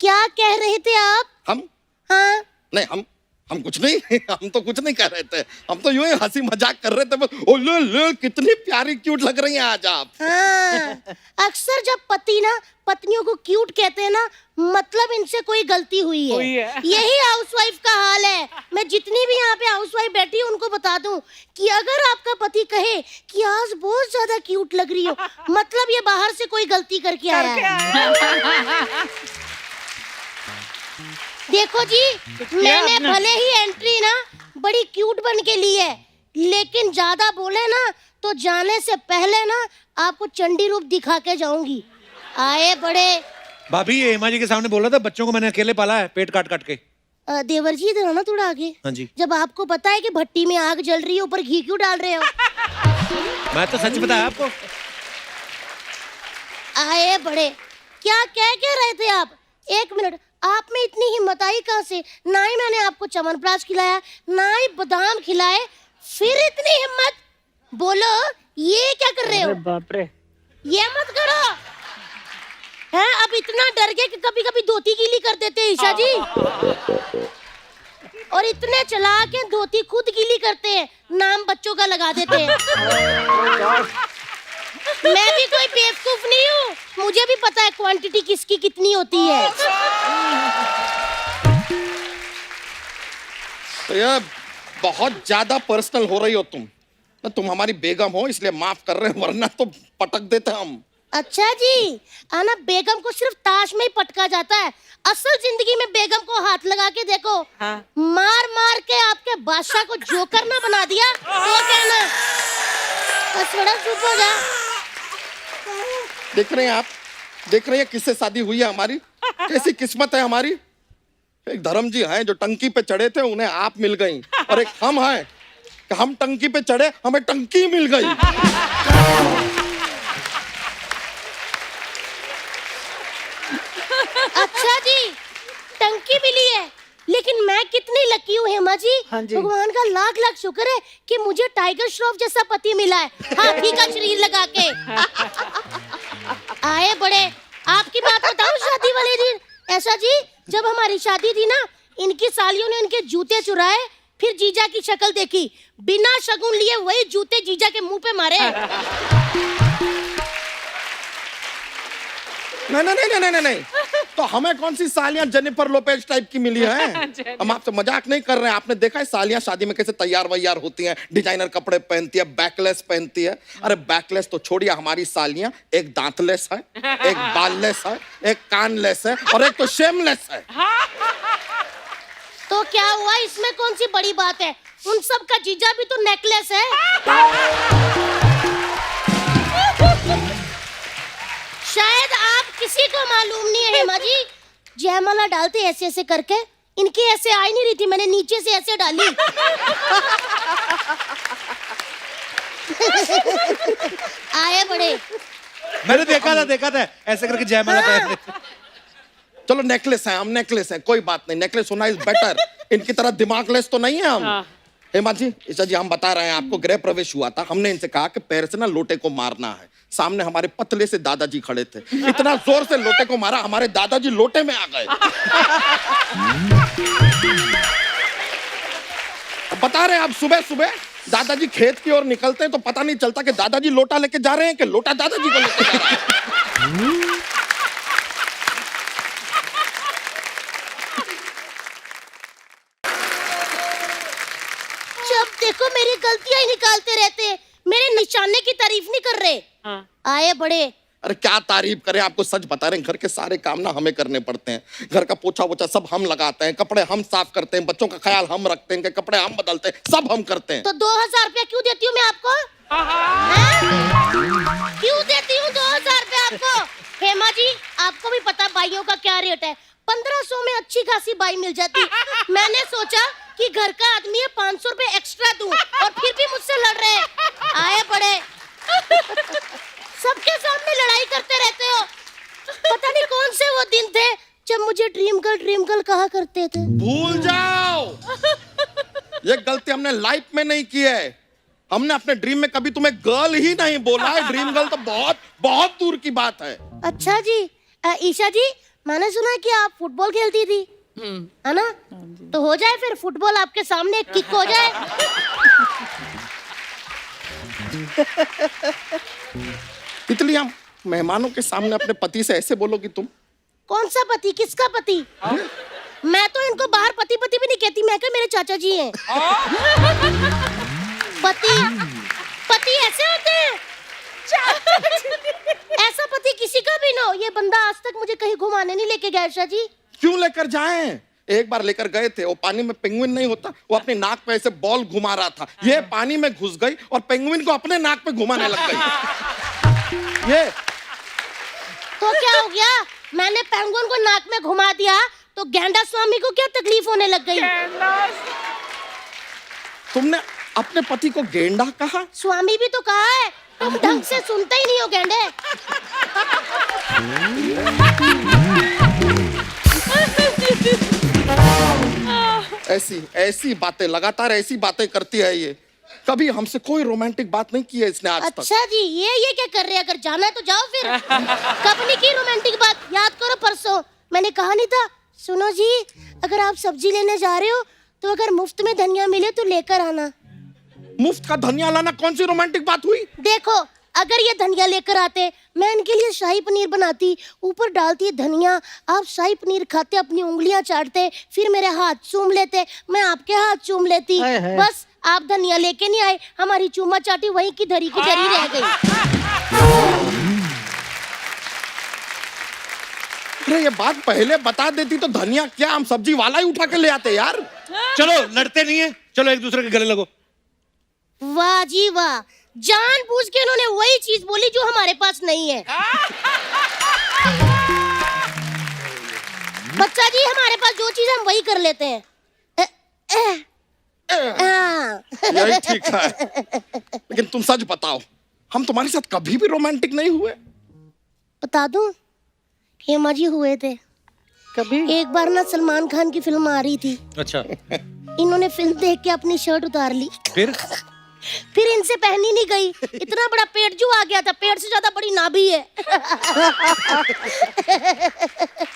क्या कह रहे थे आप? हम? हाँ नहीं, हम कुछ नहीं हम तो कुछ नहीं कर रहे थे, हम तो यूं ही हंसी मजाक कर रहे थे बस। ओ ले कितनी प्यारी क्यूट लग रही हैं आज आप। हाँ, अक्सर जब पति ना पत्नियों को क्यूट कहते हैं ना, मतलब इनसे कोई गलती हुई है। यही हाउसवाइफ का हाल है। मैं जितनी भी यहाँ पे हाउसवाइफ बैठी हूँ उनको बता दूं कि अगर आपका पति कहे कि आज बहुत ज्यादा क्यूट लग रही हो, मतलब ये बाहर से कोई गलती करके आया है। देखो जी, मैंने भले ही एंट्री ना बड़ी क्यूट बन के ली है, लेकिन ज्यादा बोले ना तो जाने से पहले ना आपको चंडी रूप दिखा के जाऊंगी। आए बड़े। भाभी ये हेमा जी के सामने बोल रहा था बच्चों को मैंने अकेले पाला है, पेट काट काट के। देवर जी इधर ना थोड़ा आगे। हाँ जी। जब आपको पता है कि भट्टी में आग जल रही है, ऊपर घी क्यों डाल रहे हो? मैं तो सच बताया आपको। आए बड़े, क्या कह के रहे थे आप? एक मिनट, आप में इतनी हिम्मत आई कहाँ से? ना ही मैंने आपको च्यवनप्राश खिलाया, ना ही बादाम खिलाए, फिर इतनी हिम्मत? बोलो ये क्या कर रहे हो? बाप रे, ये मत करो। हैं, अब इतना डर गए कि कभी कभी धोती गीली कर देते हैं ईशा जी। और इतने चला के धोती खुद गीली करते हैं, नाम बच्चों का लगा देते हैं। मैं भी कोई बेवकूफ नहीं हूँ, मुझे भी पता है क्वांटिटी किसकी कितनी होती है। तो यार बहुत ज्यादा पर्सनल हो रही हो तुम हमारी बेगम हो इसलिए माफ कर रहे हैं, वरना तो पटक देते हम। अच्छा जी, आना बेगम को सिर्फ ताश में ही पटका जाता है, असल जिंदगी में बेगम को हाथ लगा के देखो। हाँ। मार मार के आपके बादशाह को जोकर ना बना दिया तो कहना। बस बड़ा चुप हो जा। देख रहे हैं आप, देख रहे हैं किससे शादी हुई है हमारी, कैसी किस्मत है हमारी। एक धर्म जी हैं जो टंकी पे चढ़े थे, उन्हें आप मिल गई, और एक हम हैं कि हम टंकी पे चढ़े, हमें टंकी मिल गई। अच्छा जी, टंकी मिली है, लेकिन मैं कितनी लकी हूँ हेमा जी। हाँ जी। भगवान का लाख लाख शुक्र है कि मुझे टाइगर श्रॉफ जैसा पति मिला है, हाथी का शरीर लगा के। आए बड़े, आपकी बात बताऊं शादी वाले दिन, ऐसा जी जब हमारी शादी थी ना, इनकी सालियों ने इनके जूते चुराए, फिर जीजा की शक्ल देखी, बिना शगुन लिए वही जूते जीजा के मुंह पे मारे। नहीं, तो हमें कौन सी सालियां जेनिफर लोपेज टाइप की मिली हैं? हम आपसे मजाक नहीं कर रहे हैं। आपने देखा है सालियां शादी में कैसे तैयार वैयार होती हैं, डिजाइनर कपड़े पहनती है, बैकलेस पहनती है। अरे बैकलेस तो छोड़िए, हमारी सालियां एक दांतलेस है, एक बाललेस है, एक कानलेस है, और एक तो शेमलेस है। तो क्या हुआ, इसमें कौन सी बड़ी बात है? उन सब का जीजा भी तो नेकलेस है। शायद आप किसी को मालूम नहीं है हेमा जी, जयमाला डालते ऐसे ऐसे करके, इनकी ऐसे आई नहीं रही थी, मैंने नीचे से ऐसे डाली। आए बड़े, मैंने देखा था ऐसे करके जयमाला पहन। चलो नेकलेस है, हम नेकलेस है, कोई बात नहीं, नेकलेस होना इज बेटर। इनकी तरह दिमागलेस तो नहीं है हम। हेमा जी, ईशा जी, हम बता रहे हैं आपको, गृह प्रवेश हुआ था, हमने इनसे कहा कि पैर से ना लोटे को मारना है। सामने हमारे पतले से दादाजी खड़े थे, इतना जोर से लोटे को मारा, हमारे दादाजी लोटे में आ गए। बता रहे हैं, आप सुबह सुबह दादाजी खेत की ओर निकलते हैं तो पता नहीं चलता कि दादाजी लोटा लेके जा रहे हैं कि लोटा दादाजी को लेके जा रहे हैं। जब देखो मेरी गलतियां ही निकालते रहते हैं, मेरे निशाने की तारीफ नहीं कर रहे। आए बड़े। अरे क्या तारीफ करें, आपको सच बता रहे हैं, घर के सारे काम ना हमें करने पड़ते हैं। घर का पोछा वोछा सब हम लगाते हैं, कपड़े हम साफ करते हैं, बच्चों का ख्याल हम रखते हैं, कि कपड़े हम बदलते हैं, सब हम करते हैं। तो 2000 रुपया क्यों देती हूँ मैं आपको? हैं? क्यों देती हूँ 2000 रुपया आपको? हेमा जी, आपको भी पता बाइयों का क्या रेट है। 1500 में अच्छी खासी बाई मिल जाती। मैंने सोचा कि घर का आदमी है, 500 रुपए एक्स्ट्रा दूं, और फिर भी मुझसे लड़ रहे हैं। आए बड़े। सबके सामने लड़ाई करते रहते हो। पता नहीं कौन से वो दिन थे जब मुझे ड्रीम गर्ल कहा करते थे। भूल जाओ, ये गलती हमने लाइफ में नहीं की है। हमने अपने ड्रीम में कभी तुम्हें गर्ल ही नहीं बोला है। ड्रीम गर्ल तो बहुत बहुत दूर की बात है। अच्छा जी। ईशा जी, मैंने सुना कि आप फुटबॉल खेलती थी, है ना? तो हो जाए फिर फुटबॉल आपके सामने, एक किक हो जाए। तितली, हम मेहमानों के सामने अपने पति से ऐसे बोलोगी तुम? कौन सा पति? किसका पति? मैं तो इनको बाहर पति पति भी नहीं कहती, मैं क्या मेरे चाचा जी हैं। पति पति ऐसे होते हैं? ऐसा पति किसी का भी ना हो। ये बंदा आज तक मुझे कहीं घुमाने नहीं लेके गया। ईशा जी, क्यों लेकर जाएं? एक बार लेकर गए थे, वो पानी में पेंगुइन नहीं होता, वो अपनी नाक पे ऐसे बॉल घुमा रहा था, ये पानी में घुस गई और पेंगुइन को अपने नाक पे घुमाने लग गई। ये तो क्या हो गया? मैंने पेंगुइन को नाक में घुमा दिया तो गेंडा स्वामी को क्या तकलीफ होने लग गई? तुमने अपने पति को गेंडा कहा? स्वामी भी तो कहा है, तुम ढंग से सुनते ही नहीं हो गेंडे। ऐसी ऐसी बातें, लगातार ऐसी बातें करती है ये। कभी हमसे कोई रोमांटिक बात नहीं की है इसने आज तक। अच्छा जी, ये क्या कर रहे हैं? अगर जाना है तो जाओ फिर। कब नहीं की रोमांटिक बात? याद करो परसों मैंने कहा नहीं था? सुनो जी, अगर आप सब्जी लेने जा रहे हो तो अगर मुफ्त में धनिया मिले तो लेकर आना। मुफ्त का धनिया लाना कौन सी रोमांटिक बात हुई? देखो, अगर ये धनिया लेकर आते, मैं इनके लिए शाही पनीर बनाती, ऊपर डालती धनिया, आप शाही पनीर खाते, अपनी उंगलियां चाटते, फिर मेरे हाथ चूम लेते, मैं आपके हाथ चूम लेती। बस आप धनिया लेके नहीं आए, हमारी चूमा चाटी वहीं की धरी की धरी रह गई। अरे ये बात पहले बता देती तो धनिया क्या, हम सब्जी वाला ही उठा के ले आते यार। चलो, लड़ते नहीं है, चलो एक दूसरे के गले लगो। वाह जी वाह, जानबूझ के इन्होंने वही चीज बोली जो हमारे पास नहीं है। बच्चा जी, हमारे पास जो चीज हम वही कर लेते हैं। यही ठीक है। लेकिन तुम सच बताओ, हम तुम्हारे साथ कभी भी रोमांटिक नहीं हुए? बता दूं? हेमा जी हुए थे। कभी? एक बार ना सलमान खान की फिल्म आ रही थी। अच्छा। इन्होंने फिल्म देख के अपनी शर्ट उतार ली। फिर इनसे पहनी नहीं गई। इतना बड़ा पेट जो आ गया था, पेट से ज्यादा बड़ी नाभि है।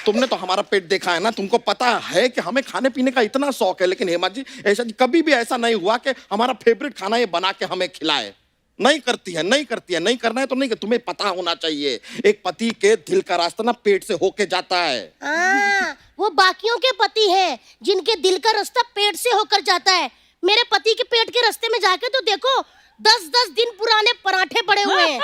तुमने तो हमारा पेट देखा है ना, तुमको पता है कि हमें खाने पीने का इतना शौक है। लेकिन हेमा जी, ऐसा कभी भी ऐसा नहीं हुआ कि हमारा फेवरेट खाना ये बना के हमें खिलाए। नहीं करती है, नहीं करती है, नहीं करना है तो नहीं। तुम्हें पता होना चाहिए, एक पति के दिल का रास्ता ना पेट से होके जाता है। वो बाकियों के पति हैं जिनके दिल का रास्ता पेट से होकर जाता है। मेरे पति के पेट के रास्ते में जाके तो देखो, 10-10 दिन पुराने पराठे पड़े हुए हैं।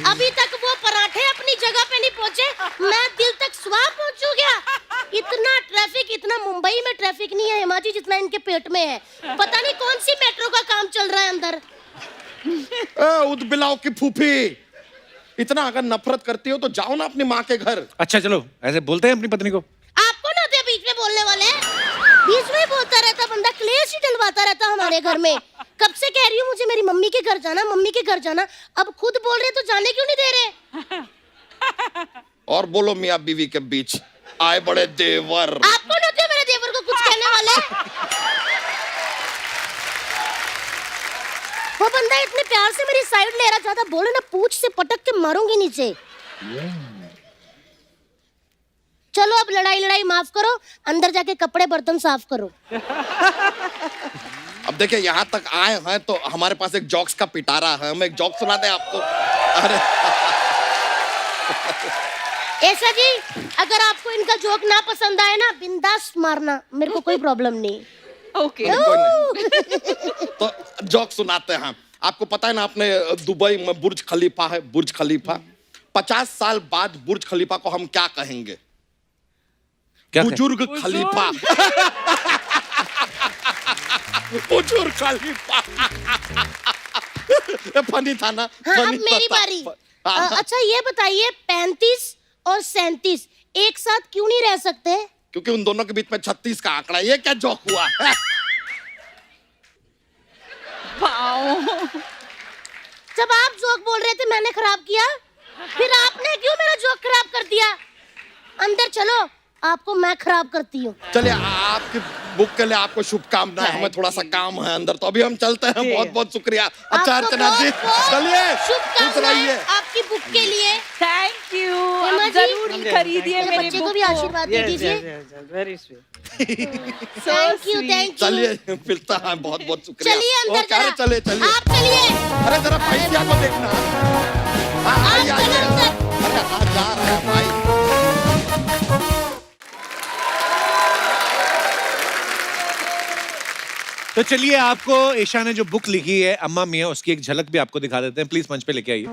अभी तक वो पराठे अपनी जगह पे नहीं पहुंचे, मैं दिल तक स्वाह पहुंचू क्या? इतना ट्रैफिक, इतना मुंबई में ट्रैफिक नहीं है हेमा जी जितना इनके पेट में है। पता नहीं कौन सी मेट्रो का काम चल रहा है अंदर। उदबिलाव की फूफी, इतना अगर नफरत करती हो तो जाओ ना अपनी माँ के घर। अच्छा चलो, ऐसे बोलते हैं अपनी पत्नी को? आपको ना होते बीच में बोलने वाले, बीच में बोलता रहता बंदा, क्लेश ही डलवाता रहता हमारे घर में। कब से कह रही हूँ मुझे मेरी मम्मी के घर जाना, मम्मी के घर जाना, अब खुद बोल रहे तो जाने क्यों नहीं दे रहे? और बोलो मियाँ बीवी के बीच आए बड़े देवर। आपको ना होते मेरे देवर को कुछ कहने वाले। वो बंदा इतने प्यार से मेरी साइड ले रहा था, बोले ना पूंछ से पटक के मारूंगी नीचे। चलो अब लड़ाई माफ करो, अंदर जाके कपड़े बर्तन साफ करो। अब देखिए यहाँ तक आए हैं तो हमारे पास एक जोक्स का पिटारा है, हम एक जोक सुना दें आपको। अरे ऐसा जी, अगर आपको इनका जोक ना पसंद आए ना, बिंदास मारना, मेरे को कोई प्रॉब्लम नहीं। ओके तो जोक सुनाते हैं। आपको पता है ना, अपने दुबई में बुर्ज खलीफा है, बुर्ज खलीफा। 50 साल बाद बुर्ज खलीफा को हम क्या कहेंगे? बुजुर्ग खलीफा। बुजुर्ग खलीफा। फनी था ना? हाँ, अब फनी मेरी था। बारी। अच्छा ये बताइए, 35 और 37 एक साथ क्यों नहीं रह सकते? क्योंकि उन दोनों के बीच में 36 का आंकड़ा। ये क्या जोक हुआ? जब आप जोक बोल रहे थे मैंने खराब किया, फिर आपने क्यों मेरा जोक खराब कर दिया? अंदर चलो, आपको मैं खराब करती हूँ। चलिए, आपकी बुक के लिए आपको शुभकामनाएं। हमें थोड़ा सा काम है अंदर, तो अभी हम चलते हैं। बहुत बहुत शुक्रिया। अच्छा अर्चना जी, चलिए खुश रहिए। आपकी बुक के लिए थैंक यू। हेमा जी, जरूर खरीदिए मेरे बच्चे को बुक भी आशीर्वाद दे दीजिए। Very sweet. Thank you. चलिए मिलता है, बहुत बहुत शुक्रिया। चलिए अंदर ओके, अरे जरा। चलिए चलिए। आप चलिए। अरे जरा पैसिया को देखना। हाँ, आइए आइए। अरे हाँ, जा रहा है भाई। तो चलिए, आपको ईशा ने जो बुक लिखी है अम्मा मियाँ, उसकी एक झलक भी आपको दिखा देते हैं। प्लीज मंच पे लेके आइए।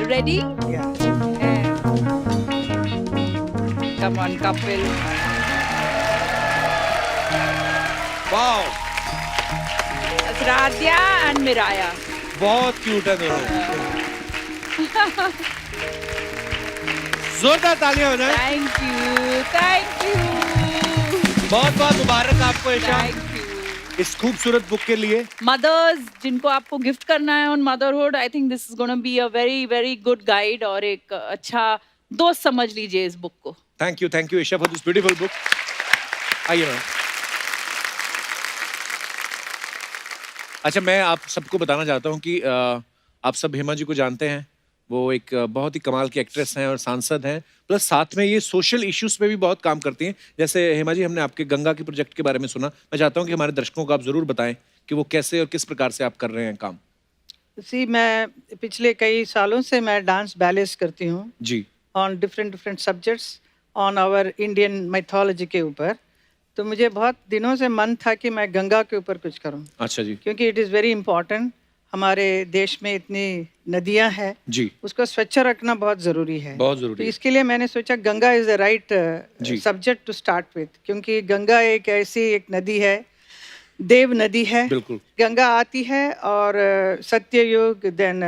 Ready? Come on Kapil. Wow, Radhya and Miraya. बहुत क्यूट है दोनों। जोरदार तालियां हो जाए। Thank you, thank you. बहुत बहुत मुबारक आपको ईशा, थैंक यू। इस खूबसूरत बुक के लिए। मदर्स जिनको आपको गिफ्ट करना है on motherhood, I think this is gonna be a very very good guide और एक अच्छा दोस्त समझ लीजिए इस बुक को। Thank you Esha for this beautiful book. आइए मैम। अच्छा, मैं आप सबको बताना चाहता हूँ कि आप सब हेमा जी को जानते हैं। वो एक बहुत ही कमाल की एक्ट्रेस हैं और सांसद हैं, प्लस साथ में ये सोशल इश्यूज पे भी बहुत काम करती हैं। जैसे हेमा जी, हमने आपके गंगा के प्रोजेक्ट के बारे में सुना। मैं चाहता हूँ कि हमारे दर्शकों को आप जरूर बताएं कि वो कैसे और किस प्रकार से आप कर रहे हैं काम। मैं पिछले कई सालों से मैं डांस बैलेंस करती हूँ जी, on different subjects on our Indian mythology के ऊपर। तो मुझे बहुत दिनों से मन था कि मैं गंगा के ऊपर कुछ करूँ। अच्छा जी। क्योंकि इट इज़ वेरी इंपॉर्टेंट। हमारे देश में इतनी नदियां हैं जी, उसको स्वच्छ रखना बहुत ज़रूरी है। बहुत तो जरूरी है। इसके लिए मैंने सोचा गंगा इज़ द राइट जी। सब्जेक्ट टू स्टार्ट विथ, क्योंकि गंगा एक ऐसी एक नदी है, देव नदी है। बिल्कुल। गंगा आती है और सत्य युग, देन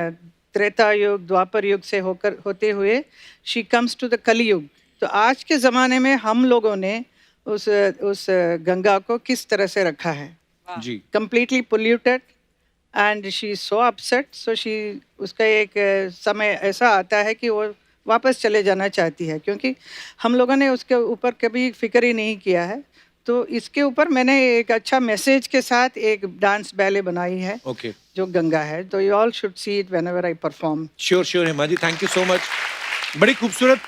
त्रेता युग, द्वापर युग से होते हुए शी कम्स टू द कली युग। तो आज के ज़माने में हम लोगों ने उस गंगा को किस तरह से रखा है, जी, completely polluted and she is so upset, so she उसका एक समय ऐसा आता है कि वो वापस चले जाना चाहती है, क्योंकि हम लोगों ने उसके ऊपर कभी फिक्र ही नहीं किया है। तो इसके ऊपर मैंने एक अच्छा मैसेज के साथ एक डांस बैले बनाई है ओके, जो गंगा है। तो you all should see it whenever I perform. Sure Hema ji, thank you so much. बड़ी खूबसूरत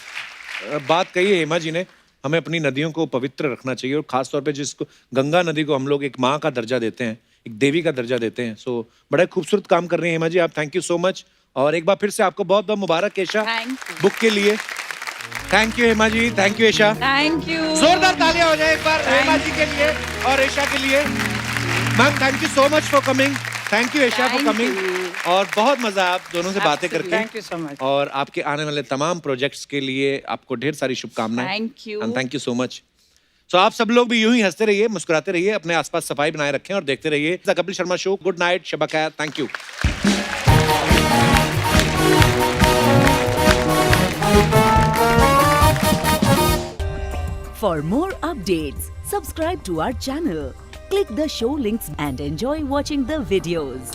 बात कही है हेमा जी ने। हमें अपनी नदियों को पवित्र रखना चाहिए, और खास तौर पे जिसको गंगा नदी को हम लोग एक माँ का दर्जा देते हैं, एक देवी का दर्जा देते हैं। सो बड़ा खूबसूरत काम कर रही हैं हेमा जी आप। Thank you so much. और एक बार फिर से आपको बहुत बहुत मुबारक ईशा बुक के लिए। Thank you Hema ji, thank you Esha. Thank you. जोरदार तालियां हो जाए एक बार हेमा जी के लिए और ईशा के लिए। Ma'am thank you so much for coming. Thank you Esha for coming. और बहुत मजा आप दोनों से बातें करके। Thank you so much. और आपके आने वाले तमाम प्रोजेक्ट्स के लिए आपको ढेर सारी शुभकामनाएं। Thank you. And thank you so much. So आप सब लोग भी यूं ही हंसते रहिए, मुस्कुराते रहिए, अपने आसपास सफाई बनाए रखें और देखते रहिए the Kapil Sharma show. Good night, शब खैर, thank you. For more updates, subscribe to our channel, click the show links and enjoy watching the videos.